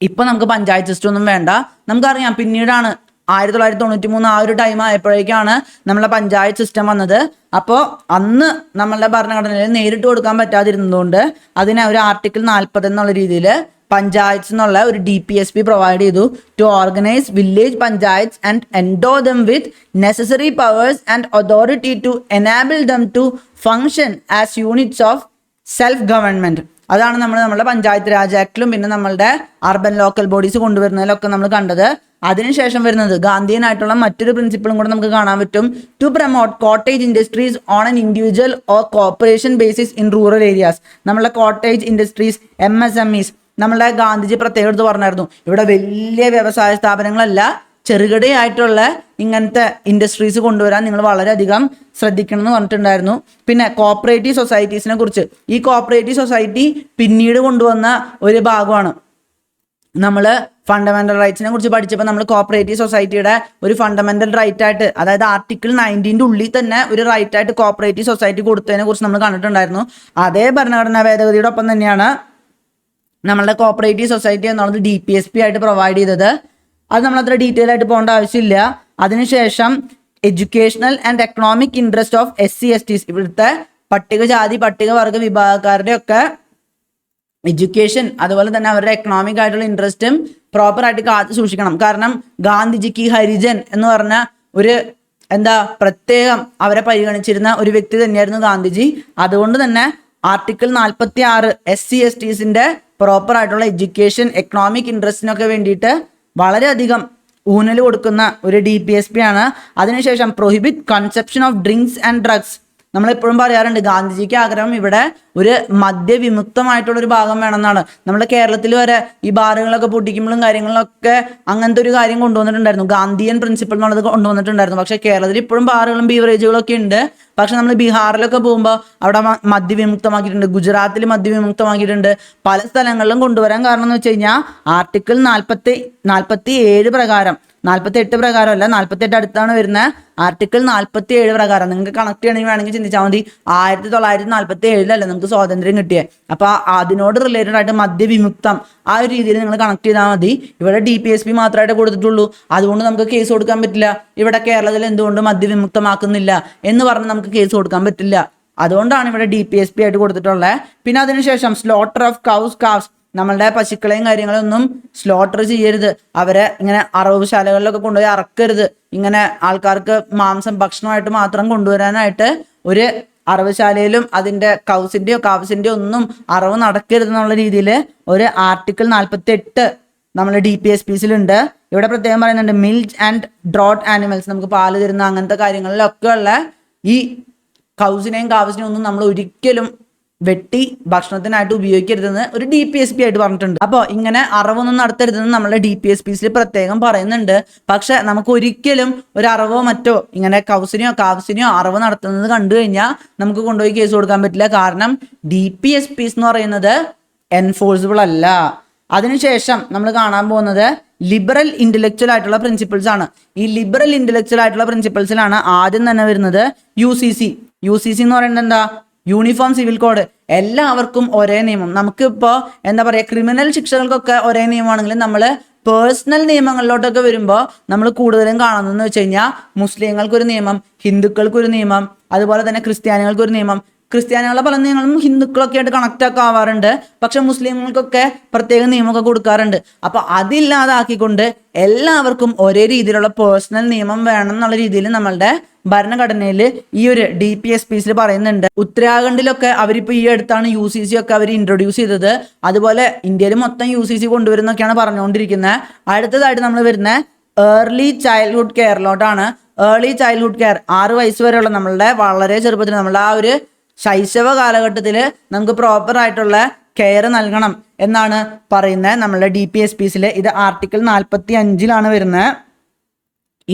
ഇപ്പൊ നമുക്ക് പഞ്ചായത്ത് സിസ്റ്റം ഒന്നും വേണ്ട. നമുക്കറിയാം പിന്നീടാണ് 1993 ആ ഒരു ടൈം ആയപ്പോഴേക്കാണ് നമ്മളെ പഞ്ചായത്ത് സിസ്റ്റം വന്നത്. അപ്പോൾ അന്ന് നമ്മളുടെ ഭരണഘടനയിൽ നേരിട്ട് കൊടുക്കാൻ പറ്റാതിരുന്നതുകൊണ്ട് അതിനെ ഒരു ആർട്ടിക്കിൾ 40 എന്നുള്ള രീതിയിൽ പഞ്ചായത്ത് എന്നുള്ള ഒരു DPSP പ്രൊവൈഡ് ചെയ്തു. To organise village panchayat and endow them with necessary powers and authority to enable them to function as units of self government. അതാണ് നമ്മളുടെ പഞ്ചായത്ത് രാജ് ആക്ടിലും പിന്നെ നമ്മളുടെ അർബൻ ലോക്കൽ ബോഡീസ് കൊണ്ടുവരുന്നതിലൊക്കെ നമ്മൾ കണ്ടത്. അതിനുശേഷം വരുന്നത് ഗാന്ധിയനായിട്ടുള്ള മറ്റൊരു പ്രിൻസിപ്പിളും കൂടെ നമുക്ക് കാണാൻ പറ്റും. To promote cottage industries on an individual or corporation basis in rural areas. നമ്മളെ കോട്ടേജ് ഇൻഡസ്ട്രീസ്, MSMEs നമ്മളുടെ ഗാന്ധിജി പ്രത്യേകം എടുത്ത് പറഞ്ഞായിരുന്നു ഇവിടെ വലിയ വ്യവസായ സ്ഥാപനങ്ങളല്ല, ചെറുകിടയായിട്ടുള്ള ഇങ്ങനത്തെ ഇൻഡസ്ട്രീസ് കൊണ്ടുവരാൻ നിങ്ങൾ വളരെയധികം ശ്രദ്ധിക്കണം എന്ന് പറഞ്ഞിട്ടുണ്ടായിരുന്നു. പിന്നെ കോപ്പറേറ്റീവ് സൊസൈറ്റീസിനെ കുറിച്ച്, ഈ കോപ്പറേറ്റീവ് സൊസൈറ്റി പിന്നീട് കൊണ്ടുവന്ന ഒരു ഭാഗമാണ്. നമ്മൾ ഫണ്ടമെന്റൽ റൈറ്റ്സിനെ കുറിച്ച് പഠിച്ചപ്പോൾ നമ്മൾ കോപ്പറേറ്റീവ് സൊസൈറ്റിയുടെ ഒരു ഫണ്ടമെന്റൽ റൈറ്റ് ആയിട്ട്, അതായത് ആർട്ടിക്കിൾ 19 ഉള്ളിൽ തന്നെ ഒരു റൈറ്റ് ആയിട്ട് കോപ്പറേറ്റീവ് സൊസൈറ്റി കൊടുത്തതിനെ കുറിച്ച് നമ്മൾ കണ്ടിട്ടുണ്ടായിരുന്നു. അതേ ഭരണഘടനാ ഭേദഗതിയുടെ ഒപ്പം തന്നെയാണ് നമ്മളുടെ കോപ്പറേറ്റീവ് സൊസൈറ്റി എന്നുള്ളത് DPSP ആയിട്ട് പ്രൊവൈഡ് ചെയ്തത്. അത് നമ്മളത്ര ഡീറ്റെയിൽ ആയിട്ട് പോകേണ്ട ആവശ്യമില്ല. അതിനുശേഷം educational and economic interest of SC/STs, ഇവിടുത്തെ പട്ടികജാതി പട്ടികവർഗ വിഭാഗക്കാരുടെ ഒക്കെ എഡ്യൂക്കേഷൻ, അതുപോലെ തന്നെ അവരുടെ എക്കണോമിക് ആയിട്ടുള്ള ഇൻട്രസ്റ്റും പ്രോപ്പർ ആയിട്ട് കാത്തു സൂക്ഷിക്കണം. കാരണം ഗാന്ധിജിക്ക് ഹരിജൻ എന്ന് പറഞ്ഞ ഒരു പ്രത്യേകം അവരെ പരിഗണിച്ചിരുന്ന ഒരു വ്യക്തി തന്നെയായിരുന്നു ഗാന്ധിജി. അതുകൊണ്ട് തന്നെ ആർട്ടിക്കിൾ 46 SC/STസിന്റെ പ്രോപ്പർ ആയിട്ടുള്ള എഡ്യൂക്കേഷൻ, എക്കണോമിക് ഇൻട്രസ്റ്റിനൊക്കെ വേണ്ടിയിട്ട് വളരെയധികം ഊന്നൽ കൊടുക്കുന്ന ഒരു DPSP ആണ്. അതിനുശേഷം prohibit conception of drinks and drugs. നമ്മളെപ്പോഴും പറയാറുണ്ട് ഗാന്ധിജിക്ക് ആഗ്രഹം ഇവിടെ ഒരു മദ്യവിമുക്തമായിട്ടുള്ള ഒരു ഭാഗം വേണമെന്നാണ്. നമ്മുടെ കേരളത്തിൽ വരെ ഈ ബാറുകളൊക്കെ പൊട്ടിക്കുമ്പോഴും കാര്യങ്ങളിലൊക്കെ അങ്ങനത്തെ ഒരു കാര്യം കൊണ്ടുവന്നിട്ടുണ്ടായിരുന്നു. ഗാന്ധിയൻ പ്രിൻസിപ്പിൾ എന്നുള്ളത് കൊണ്ടുവന്നിട്ടുണ്ടായിരുന്നു. പക്ഷേ കേരളത്തിൽ ഇപ്പോഴും ബാറുകളും ബീവറേജുകളും ഒക്കെ ഉണ്ട്. പക്ഷെ നമ്മൾ ബീഹാറിലൊക്കെ പോകുമ്പോൾ അവിടെ മദ്യവിമുക്തമാക്കിയിട്ടുണ്ട്, ഗുജറാത്തിൽ മദ്യവിമുക്തമാക്കിയിട്ടുണ്ട്. പല സ്ഥലങ്ങളിലും കൊണ്ടുവരാൻ കാരണം എന്ന് വെച്ച് കഴിഞ്ഞാൽ ആർട്ടിക്കിൾ 47 പ്രകാരം, 48 പ്രകാരമല്ല, 48 അടുത്താണ് വരുന്നത്. ആർട്ടിക്കിൾ 47 പ്രകാരം നിങ്ങൾക്ക് കണക്ട് ചെയ്യണമെങ്കിൽ വേണമെങ്കിൽ ചിന്തിച്ചാൽ മതി. 1947 നമുക്ക് സ്വാതന്ത്ര്യം കിട്ടിയത്. അപ്പൊ അതിനോട് റിലേറ്റഡ് ആയിട്ട് മദ്യവിമുക്തം ആ ഒരു രീതിയിൽ നിങ്ങൾ കണക്ട് ചെയ്താൽ മതി. ഇവിടെ DPSP മാത്രമായിട്ട് കൊടുത്തിട്ടുള്ളൂ, അതുകൊണ്ട് നമുക്ക് കേസ് കൊടുക്കാൻ പറ്റില്ല. ഇവിടെ കേരളത്തിൽ എന്തുകൊണ്ട് മദ്യവിമുക്തമാക്കുന്നില്ല എന്ന് പറഞ്ഞ് നമുക്ക് കേസ് കൊടുക്കാൻ പറ്റില്ല. അതുകൊണ്ടാണ് ഇവിടെ DPSP ആയിട്ട് കൊടുത്തിട്ടുള്ളത്. പിന്നെ അതിനുശേഷം സ്ലോട്ടർ ഓഫ് കാവ്സ്, നമ്മളുടെ പശുക്കളെയും കാര്യങ്ങളൊന്നും സ്ലോട്ടർ ചെയ്യരുത്. അവരെ ഇങ്ങനെ അറവുശാലകളിലൊക്കെ കൊണ്ടുപോയി അറക്കരുത്. ഇങ്ങനെ ആൾക്കാർക്ക് മാംസം ഭക്ഷണമായിട്ട് മാത്രം കൊണ്ടുവരാനായിട്ട് ഒരു അറവുശാലയിലും അതിന്റെ കാവ്സിന്റെയോ ഒന്നും അറവ് നടക്കരുത് എന്നുള്ള രീതിയിൽ ഒരു ആർട്ടിക്കിൾ 48 നമ്മുടെ DPSPസിലുണ്ട്. ഇവിടെ പ്രത്യേകം പറയുന്നുണ്ട് മിൽക്ക് ആൻഡ് ഡ്രോട്ട് ആനിമൽസ്, നമുക്ക് പാല് തരുന്ന അങ്ങനത്തെ കാര്യങ്ങളിലൊക്കെ ഉള്ള ഈ കാവ്സിനെയും ഒന്നും നമ്മൾ ഒരിക്കലും വെട്ടി ഭക്ഷണത്തിനായിട്ട് ഉപയോഗിക്കരുതെന്ന് ഒരു DPSP ആയിട്ട് പറഞ്ഞിട്ടുണ്ട്. അപ്പോൾ ഇങ്ങനെ അറവൊന്നും നടത്തരുതെന്ന് നമ്മളെ DPSPസിൽ പ്രത്യേകം പറയുന്നുണ്ട്. പക്ഷെ നമുക്ക് ഒരിക്കലും ഒരു അറവോ മറ്റോ ഇങ്ങനെ കാവ്സിനെയോ അറവ് നടത്തുന്നത് കണ്ടു കഴിഞ്ഞാൽ നമുക്ക് കൊണ്ടുപോയി കേസ് കൊടുക്കാൻ പറ്റില്ല. കാരണം DPSPs എന്ന് പറയുന്നത് എൻഫോഴ്സിബിൾ അല്ല. അതിനുശേഷം നമ്മൾ കാണാൻ പോകുന്നത് ലിബറൽ ഇന്റലക്ച്വൽ ആയിട്ടുള്ള പ്രിൻസിപ്പിൾസ് ആണ്. ഈ ലിബറൽ ഇന്റലക്ച്വൽ ആയിട്ടുള്ള പ്രിൻസിപ്പിൾസിലാണ് ആദ്യം തന്നെ വരുന്നത് UCC എന്ന് പറയുന്നത് എന്താ? Uniform civil code. എല്ലാവർക്കും ഒരേ നിയമം. നമുക്കിപ്പോൾ ക്രിമിനൽ ശിക്ഷകൾക്കൊക്കെ ഒരേ നിയമമാണെങ്കിലും നമ്മൾ പേഴ്സണൽ നിയമങ്ങളിലോട്ടൊക്കെ വരുമ്പോൾ നമ്മൾ കൂടുതലും കാണുന്നതെന്ന് വെച്ച് കഴിഞ്ഞാൽ മുസ്ലിങ്ങൾക്കൊരു നിയമം, ഹിന്ദുക്കൾക്കൊരു നിയമം, അതുപോലെ തന്നെ ക്രിസ്ത്യാനികൾക്കൊരു നിയമം. ക്രിസ്ത്യാനികളുടെ പല നിയമങ്ങളും ഹിന്ദുക്കളൊക്കെ ആയിട്ട് കണക്റ്റ് ഒക്കെ ആവാറുണ്ട്. പക്ഷെ മുസ്ലിങ്ങൾക്കൊക്കെ പ്രത്യേക നിയമമൊക്കെ കൊടുക്കാറുണ്ട്. അപ്പൊ അതില്ലാതാക്കിക്കൊണ്ട് എല്ലാവർക്കും ഒരേ രീതിയിലുള്ള പേഴ്സണൽ നിയമം വേണം എന്നുള്ള രീതിയിൽ നമ്മളുടെ ഭരണഘടനയിൽ ഈ ഒരു DPSPസിൽ പറയുന്നുണ്ട്. ഉത്തരാഖണ്ഡിലൊക്കെ അവരിപ്പോൾ ഈ അടുത്താണ് UCC ഒക്കെ അവർ ഇൻട്രൊഡ്യൂസ് ചെയ്തത്. അതുപോലെ ഇന്ത്യയിൽ മൊത്തം UCC കൊണ്ടുവരുന്നൊക്കെയാണ് പറഞ്ഞുകൊണ്ടിരിക്കുന്നത്. അടുത്തതായിട്ട് നമ്മൾ വരുന്നത് ഏർലി ചൈൽഡ്ഹുഡ് കെയറിലോട്ടാണ്. ഏർലി ചൈൽഡ്ഹുഡ് കെയർ 6 വയസ്സ് വരെയുള്ള നമ്മളുടെ വളരെ ചെറുപ്പത്തിൽ നമ്മളുടെ ആ ഒരു ശൈശവ കാലഘട്ടത്തിൽ നമുക്ക് പ്രോപ്പർ ആയിട്ടുള്ള കെയർ നൽകണം എന്നാണ് പറയുന്നത് നമ്മളുടെ DPSPസിൽ. ഇത് ആർട്ടിക്കിൾ 45 വരുന്നത്.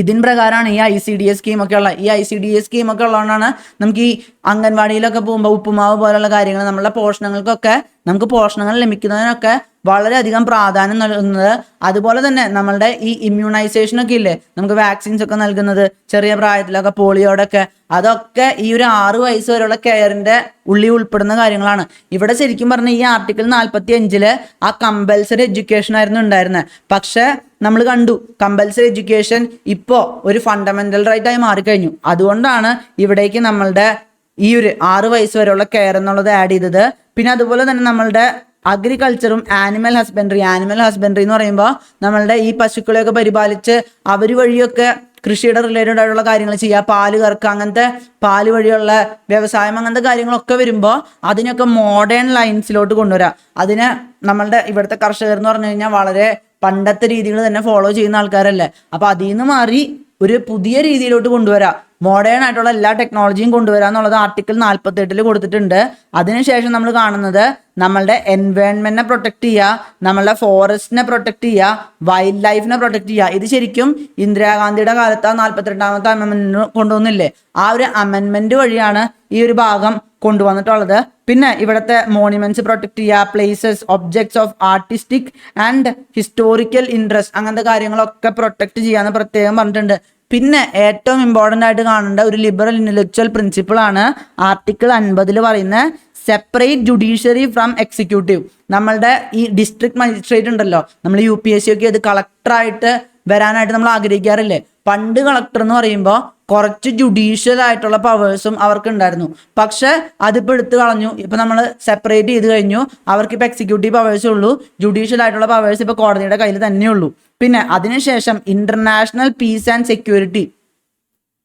ഇതിൻ പ്രകാരമാണ് ഈ ICDS സ്കീമൊക്കെ ഉള്ള. ഈ ICDS സ്കീമൊക്കെ ഉള്ളതുകൊണ്ടാണ് നമുക്ക് ഈ അംഗൻവാടിയിലൊക്കെ പോകുമ്പോൾ ഉപ്പുമാവ് പോലുള്ള കാര്യങ്ങൾ നമ്മളുടെ പോഷണങ്ങൾക്കൊക്കെ നമുക്ക് പോഷണങ്ങൾ ലഭിക്കുന്നതിനൊക്കെ വളരെയധികം പ്രാധാന്യം നൽകുന്നത്. അതുപോലെ തന്നെ നമ്മളുടെ ഈ ഇമ്മ്യൂണൈസേഷനൊക്കെ ഇല്ലേ, നമുക്ക് വാക്സിൻസ് ഒക്കെ നൽകുന്നത് ചെറിയ പ്രായത്തിലൊക്കെ പോളിയോടൊക്കെ, അതൊക്കെ ഈ ഒരു 6 വയസ്സ് വരെയുള്ള കെയറിന്റെ ഉള്ളിൽ ഉൾപ്പെടുന്ന കാര്യങ്ങളാണ്. ഇവിടെ ശരിക്കും പറഞ്ഞാൽ ഈ ആർട്ടിക്കിൾ 45 ആ കമ്പൽസറി എഡ്യൂക്കേഷൻ ആയിരുന്നു ഉണ്ടായിരുന്നത്. പക്ഷെ നമ്മൾ കണ്ടു കമ്പൽസറി എഡ്യൂക്കേഷൻ ഇപ്പോൾ ഒരു ഫണ്ടമെന്റൽ റൈറ്റ് ആയി മാറിക്കഴിഞ്ഞു. അതുകൊണ്ടാണ് ഇവിടേക്ക് നമ്മളുടെ ഈ ഒരു 6 വയസ്സ് വരെയുള്ള കെയർ എന്നുള്ളത് ആഡ് ചെയ്തത്. പിന്നെ അതുപോലെ തന്നെ നമ്മളുടെ അഗ്രികൾച്ചറും ആനിമൽ ഹസ്ബൻഡറി എന്ന് പറയുമ്പോൾ നമ്മളുടെ ഈ പശുക്കളെയൊക്കെ പരിപാലിച്ച് അവർ വഴിയൊക്കെ കൃഷിയുടെ റിലേറ്റഡ് ആയിട്ടുള്ള കാര്യങ്ങൾ ചെയ്യുക, പാല് കറക്കുക, അങ്ങനത്തെ പാല് വഴിയുള്ള വ്യവസായം, അങ്ങനത്തെ കാര്യങ്ങളൊക്കെ വരുമ്പോൾ അതിനൊക്കെ മോഡേൺ ലൈൻസിലോട്ട് കൊണ്ടുവരാം. അതിന് നമ്മളുടെ ഇവിടുത്തെ കർഷകർ എന്ന് പറഞ്ഞു കഴിഞ്ഞാൽ വളരെ പണ്ടത്തെ രീതികൾ തന്നെ ഫോളോ ചെയ്യുന്ന ആൾക്കാരല്ലേ. അപ്പൊ അതിൽ നിന്ന് മാറി ഒരു പുതിയ രീതിയിലോട്ട് കൊണ്ടുവരാം. മോഡേൺ ആയിട്ടുള്ള എല്ലാ ടെക്നോളജിയും കൊണ്ടുവരിക എന്നുള്ളത് ആർട്ടിക്കിൾ 48 കൊടുത്തിട്ടുണ്ട്. അതിനുശേഷം നമ്മൾ കാണുന്നത് നമ്മളുടെ എൻവയോൺമെന്റിനെ പ്രൊട്ടക്ട് ചെയ്യുക, നമ്മളുടെ ഫോറസ്റ്റിനെ പ്രൊട്ടക്ട് ചെയ്യുക, വൈൽഡ് ലൈഫിനെ പ്രൊട്ടക്ട് ചെയ്യുക. ഇത് ശരിക്കും ഇന്ദിരാഗാന്ധിയുടെ കാലത്ത് 42ാമത്തെ അമെൻമെന്റ് കൊണ്ടുവന്നില്ലേ, ആ ഒരു അമെൻമെന്റ് വഴിയാണ് ഈ ഒരു ഭാഗം കൊണ്ടുവന്നിട്ടുള്ളത്. പിന്നെ ഇവിടുത്തെ മോണ്യുമെന്റ്സ് പ്രൊട്ടക്ട് ചെയ്യുക, places, objects of artistic and historical interest, അങ്ങനത്തെ കാര്യങ്ങളൊക്കെ പ്രൊട്ടക്ട് ചെയ്യാന്ന് പ്രത്യേകം പറഞ്ഞിട്ടുണ്ട്. പിന്നെ ഏറ്റവും ഇമ്പോർട്ടൻ്റ് ആയിട്ട് കാണേണ്ട ഒരു ലിബറൽ ഇന്റലക്ച്വൽ പ്രിൻസിപ്പിൾ ആണ് ആർട്ടിക്കിൾ 50 പറയുന്ന സെപ്പറേറ്റ് ജുഡീഷ്യറി ഫ്രം എക്സിക്യൂട്ടീവ്. നമ്മളുടെ ഈ ഡിസ്ട്രിക്ട് മജിസ്ട്രേറ്റ് ഉണ്ടല്ലോ, നമ്മൾ UPSC ഒക്കെ ഇത് കളക്ടറായിട്ട് വരാനായിട്ട് നമ്മൾ ആഗ്രഹിക്കാറില്ലേ. പണ്ട് കളക്ടർ എന്ന് പറയുമ്പോൾ കുറച്ച് ജുഡീഷ്യൽ ആയിട്ടുള്ള പവേഴ്സും അവർക്ക് ഉണ്ടായിരുന്നു. പക്ഷെ അതിപ്പോൾ എടുത്തു കളഞ്ഞു. ഇപ്പം നമ്മൾ സെപ്പറേറ്റ് ചെയ്ത് കഴിഞ്ഞു. അവർക്കിപ്പോൾ എക്സിക്യൂട്ടീവ് പവേഴ്സേ ഉള്ളൂ, ജുഡീഷ്യൽ ആയിട്ടുള്ള പവേഴ്സ് ഇപ്പോൾ കോടതിയുടെ കയ്യിൽ തന്നെയുള്ളൂ. പിന്നെ അതിനുശേഷം ഇന്റർനാഷണൽ പീസ് ആൻഡ് സെക്യൂരിറ്റി,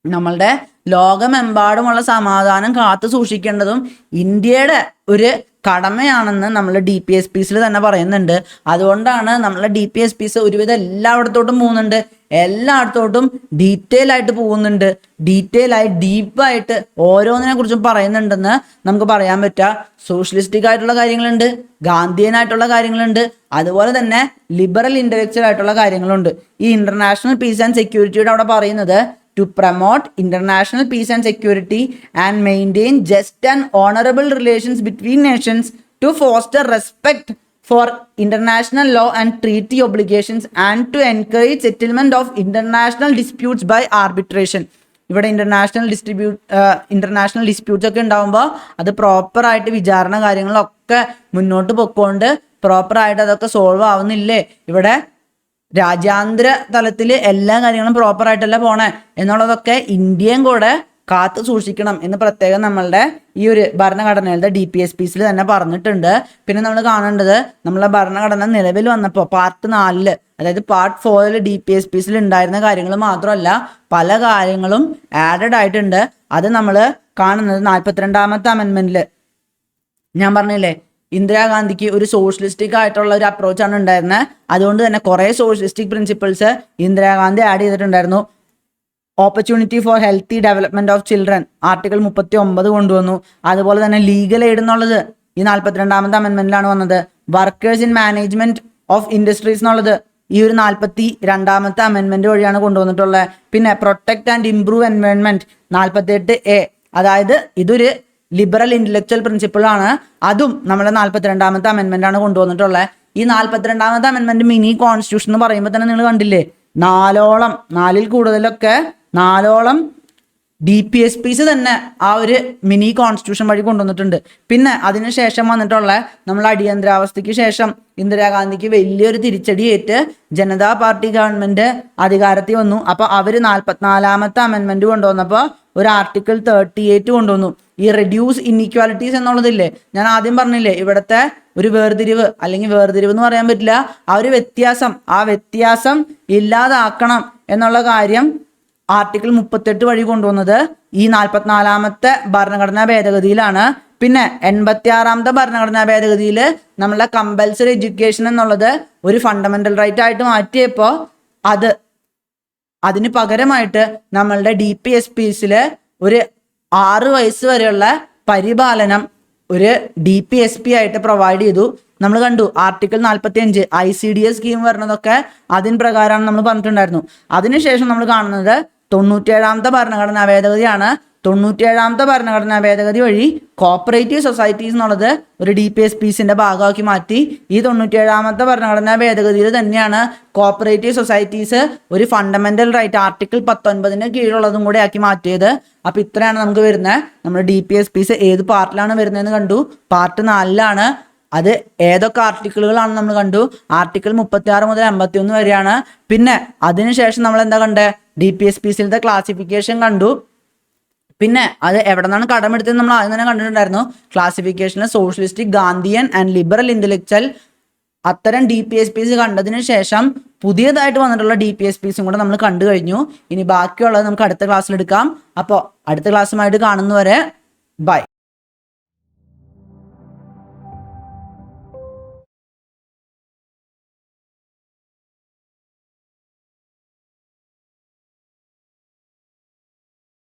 നമ്മളുടെ ലോകമെമ്പാടുമുള്ള സമാധാനം കാത്തു സൂക്ഷിക്കേണ്ടതും ഇന്ത്യയുടെ ഒരു കടമയാണെന്ന് നമ്മൾ DPSPs തന്നെ പറയുന്നുണ്ട്. അതുകൊണ്ടാണ് നമ്മളെ DPSPs ഒരുവിധം എല്ലായിടത്തോട്ടും പോകുന്നുണ്ട്, എല്ലായിടത്തോട്ടും ഡീറ്റെയിൽ ആയിട്ട് പോകുന്നുണ്ട്, ഡീറ്റെയിൽ ആയി ഡീപ്പായിട്ട് ഓരോന്നിനെ കുറിച്ചും പറയുന്നുണ്ടെന്ന് നമുക്ക് പറയാൻ പറ്റുക. സോഷ്യലിസ്റ്റിക് ആയിട്ടുള്ള കാര്യങ്ങളുണ്ട്, ഗാന്ധിയനായിട്ടുള്ള കാര്യങ്ങളുണ്ട്, അതുപോലെ തന്നെ ലിബറൽ ഇന്റലക്ച്വൽ ആയിട്ടുള്ള കാര്യങ്ങളുണ്ട്. ഈ ഇന്റർനാഷണൽ പീസ് ആൻഡ് സെക്യൂരിറ്റിയുടെ അവിടെ പറയുന്നത് to promote international peace and security and maintain just and honorable relations between nations, to foster respect for international law and treaty obligations, and to encourage settlement of international disputes by arbitration. ഇവിടെ ഇന്റർനാഷണൽ ഡിസ്പ്യൂട്ട്സ് ഒക്കെ ഉണ്ടാകുമ്പോൾ അത് പ്രോപ്പറായിട്ട് വിചാരണ കാര്യങ്ങളൊക്കെ മുന്നോട്ട് പൊക്കോണ്ട് പ്രോപ്പറായിട്ട് അതൊക്കെ സോൾവ് ആവുന്നില്ലേ. ഇവിടെ രാജ്യാന്തര തലത്തിൽ എല്ലാ കാര്യങ്ങളും പ്രോപ്പറായിട്ടല്ല പോണേ എന്നുള്ളതൊക്കെ ഇന്ത്യയും കൂടെ കാത്തു സൂക്ഷിക്കണം എന്ന് പ്രത്യേകം നമ്മളുടെ ഈ ഒരു ഭരണഘടനയുടെ DPSPs തന്നെ പറഞ്ഞിട്ടുണ്ട്. പിന്നെ നമ്മൾ കാണേണ്ടത് നമ്മളെ ഭരണഘടന നിലവിൽ വന്നപ്പോൾ പാർട്ട് 4, അതായത് പാർട്ട് 4 DPSPs ഉണ്ടായിരുന്ന കാര്യങ്ങൾ മാത്രമല്ല പല കാര്യങ്ങളും ആഡഡ് ആയിട്ടുണ്ട്. അത് നമ്മൾ കാണുന്നത് 42ാമത്തെ അമെൻമെന്റിൽ ഞാൻ പറഞ്ഞില്ലേ, ഇന്ദിരാഗാന്ധിക്ക് ഒരു സോഷ്യലിസ്റ്റിക് ആയിട്ടുള്ള ഒരു അപ്രോച്ചാണ് ഉണ്ടായിരുന്നത്. അതുകൊണ്ട് തന്നെ കുറേ സോഷ്യലിസ്റ്റിക് പ്രിൻസിപ്പിൾസ് ഇന്ദിരാഗാന്ധി ആഡ് ചെയ്തിട്ടുണ്ടായിരുന്നു. Opportunity for healthy development of children article 39 കൊണ്ടുവന്നു. അതുപോലെ തന്നെ ലീഗൽ എയ്ഡ് എന്നുള്ളത് ഈ 42ാമത്തെ അമെൻമെന്റിലാണ് വന്നത്. Workers in management of industries എന്നുള്ളത് ഈ ഒരു 42ാമത്തെ അമെൻമെന്റ് വഴിയാണ് കൊണ്ടുവന്നിട്ടുള്ളത്. പിന്നെ protect and improve environment 48A, അതായത് ഇതൊരു ലിബറൽ ഇന്റലക്ച്വൽ പ്രിൻസിപ്പിൾ ആണ്. അതും നമ്മുടെ 42ാമത്തെ അമെൻമെന്റ് ആണ് കൊണ്ടുവന്നിട്ടുള്ളത്. ഈ 42ാമത്തെ അമെൻമെന്റ് മിനി കോൺസ്റ്റിറ്റ്യൂഷൻ എന്ന് പറയുമ്പോൾ തന്നെ നിങ്ങൾ കണ്ടില്ലേ, 4 കൂടുതലൊക്കെ 4 DPSPs തന്നെ ആ ഒരു മിനി കോൺസ്റ്റിറ്റ്യൂഷൻ വഴി കൊണ്ടുവന്നിട്ടുണ്ട്. പിന്നെ അതിനുശേഷം വന്നിട്ടുള്ള നമ്മൾ അടിയന്തരാവസ്ഥയ്ക്ക് ശേഷം ഇന്ദിരാഗാന്ധിക്ക് വലിയൊരു തിരിച്ചടിയേറ്റ് ജനതാ പാർട്ടി ഗവൺമെന്റ് അധികാരത്തിൽ വന്നു. അപ്പോൾ അവർ 44ാമത്തെ അമെൻമെന്റ് കൊണ്ടുവന്നപ്പോൾ ഒരു ആർട്ടിക്കിൾ 38 കൊണ്ടുവന്നു. ഈ റെഡ്യൂസ് ഇൻഇക്വാലിറ്റീസ് എന്നുള്ളതില്ലേ, ഞാൻ ആദ്യം പറഞ്ഞില്ലേ, ഇവിടുത്തെ ഒരു വേർതിരിവ് അല്ലെങ്കിൽ വേർതിരിവ് എന്ന് പറയാൻ പറ്റില്ല, ആ വ്യത്യാസം ഇല്ലാതാക്കണം എന്നുള്ള കാര്യം ആർട്ടിക്കിൾ 38 വഴി കൊണ്ടുവന്നത് ഈ 44ാമത്തെ ഭരണഘടനാ ഭേദഗതിയിലാണ്. പിന്നെ 86ാമത്തെ ഭരണഘടനാ ഭേദഗതിയിൽ നമ്മളെ കമ്പൽസറി എഡ്യൂക്കേഷൻ എന്നുള്ളത് ഒരു ഫണ്ടമെന്റൽ റൈറ്റ് ആയിട്ട് മാറ്റിയപ്പോൾ അതിന് പകരമായിട്ട് നമ്മളുടെ DPSPs ഒരു 6 വയസ്സ് വരെയുള്ള പരിപാലനം ഒരു DPSP ആയിട്ട് പ്രൊവൈഡ് ചെയ്തു. നമ്മൾ കണ്ടു ആർട്ടിക്കിൾ 45 ICDS സ്കീം വരുന്നതൊക്കെ അതിന് പ്രകാരമാണ് നമ്മൾ പറഞ്ഞിട്ടുണ്ടായിരുന്നു. അതിനുശേഷം നമ്മൾ കാണുന്നത് 97ാമത്തെ ഭരണഘടനാ ഭേദഗതിയാണ്. 97ാമത്തെ ഭരണഘടനാ ഭേദഗതി വഴി കോപ്പറേറ്റീവ് സൊസൈറ്റീസ് എന്നുള്ളത് ഒരു DPSPs ഭാഗമാക്കി മാറ്റി. ഈ 97ാമത്തെ ഭരണഘടനാ ഭേദഗതിയിൽ തന്നെയാണ് കോപ്പറേറ്റീവ് സൊസൈറ്റീസ് ഒരു ഫണ്ടമെന്റൽ റൈറ്റ് ആർട്ടിക്കിൾ 19 കീഴിലുള്ളതും കൂടെ ആക്കി മാറ്റിയത്. അപ്പൊ ഇത്രയാണ് നമുക്ക് വരുന്നത്. നമ്മുടെ DPSPs ഏത് പാർട്ടിലാണ് വരുന്നതെന്ന് കണ്ടു, പാർട്ട് 4ലാണ്. അത് ഏതൊക്കെ ആർട്ടിക്കിളുകളാണ് നമ്മൾ കണ്ടു, ആർട്ടിക്കിൾ 36 മുതൽ 51 വരെയാണ്. പിന്നെ അതിനുശേഷം നമ്മൾ എന്താ കണ്ടേ, DPSPs ക്ലാസിഫിക്കേഷൻ കണ്ടു. പിന്നെ അത് എവിടെ നിന്നാണ് കടമെടുത്തത് നമ്മൾ ആദ്യം തന്നെ കണ്ടിട്ടുണ്ടായിരുന്നു. ക്ലാസിഫിക്കേഷന് socialistic, Gandhian and liberal intellectual, അത്തരം DPSPs കണ്ടതിന് ശേഷം പുതിയതായിട്ട് വന്നിട്ടുള്ള DPSPs കൂടെ നമ്മൾ കണ്ടു കഴിഞ്ഞു. ഇനി ബാക്കിയുള്ളത് നമുക്ക് അടുത്ത ക്ലാസ്സിൽ എടുക്കാം. അപ്പോൾ അടുത്ത ക്ലാസ്സുമായിട്ട് കാണുന്നവരെ ബൈ.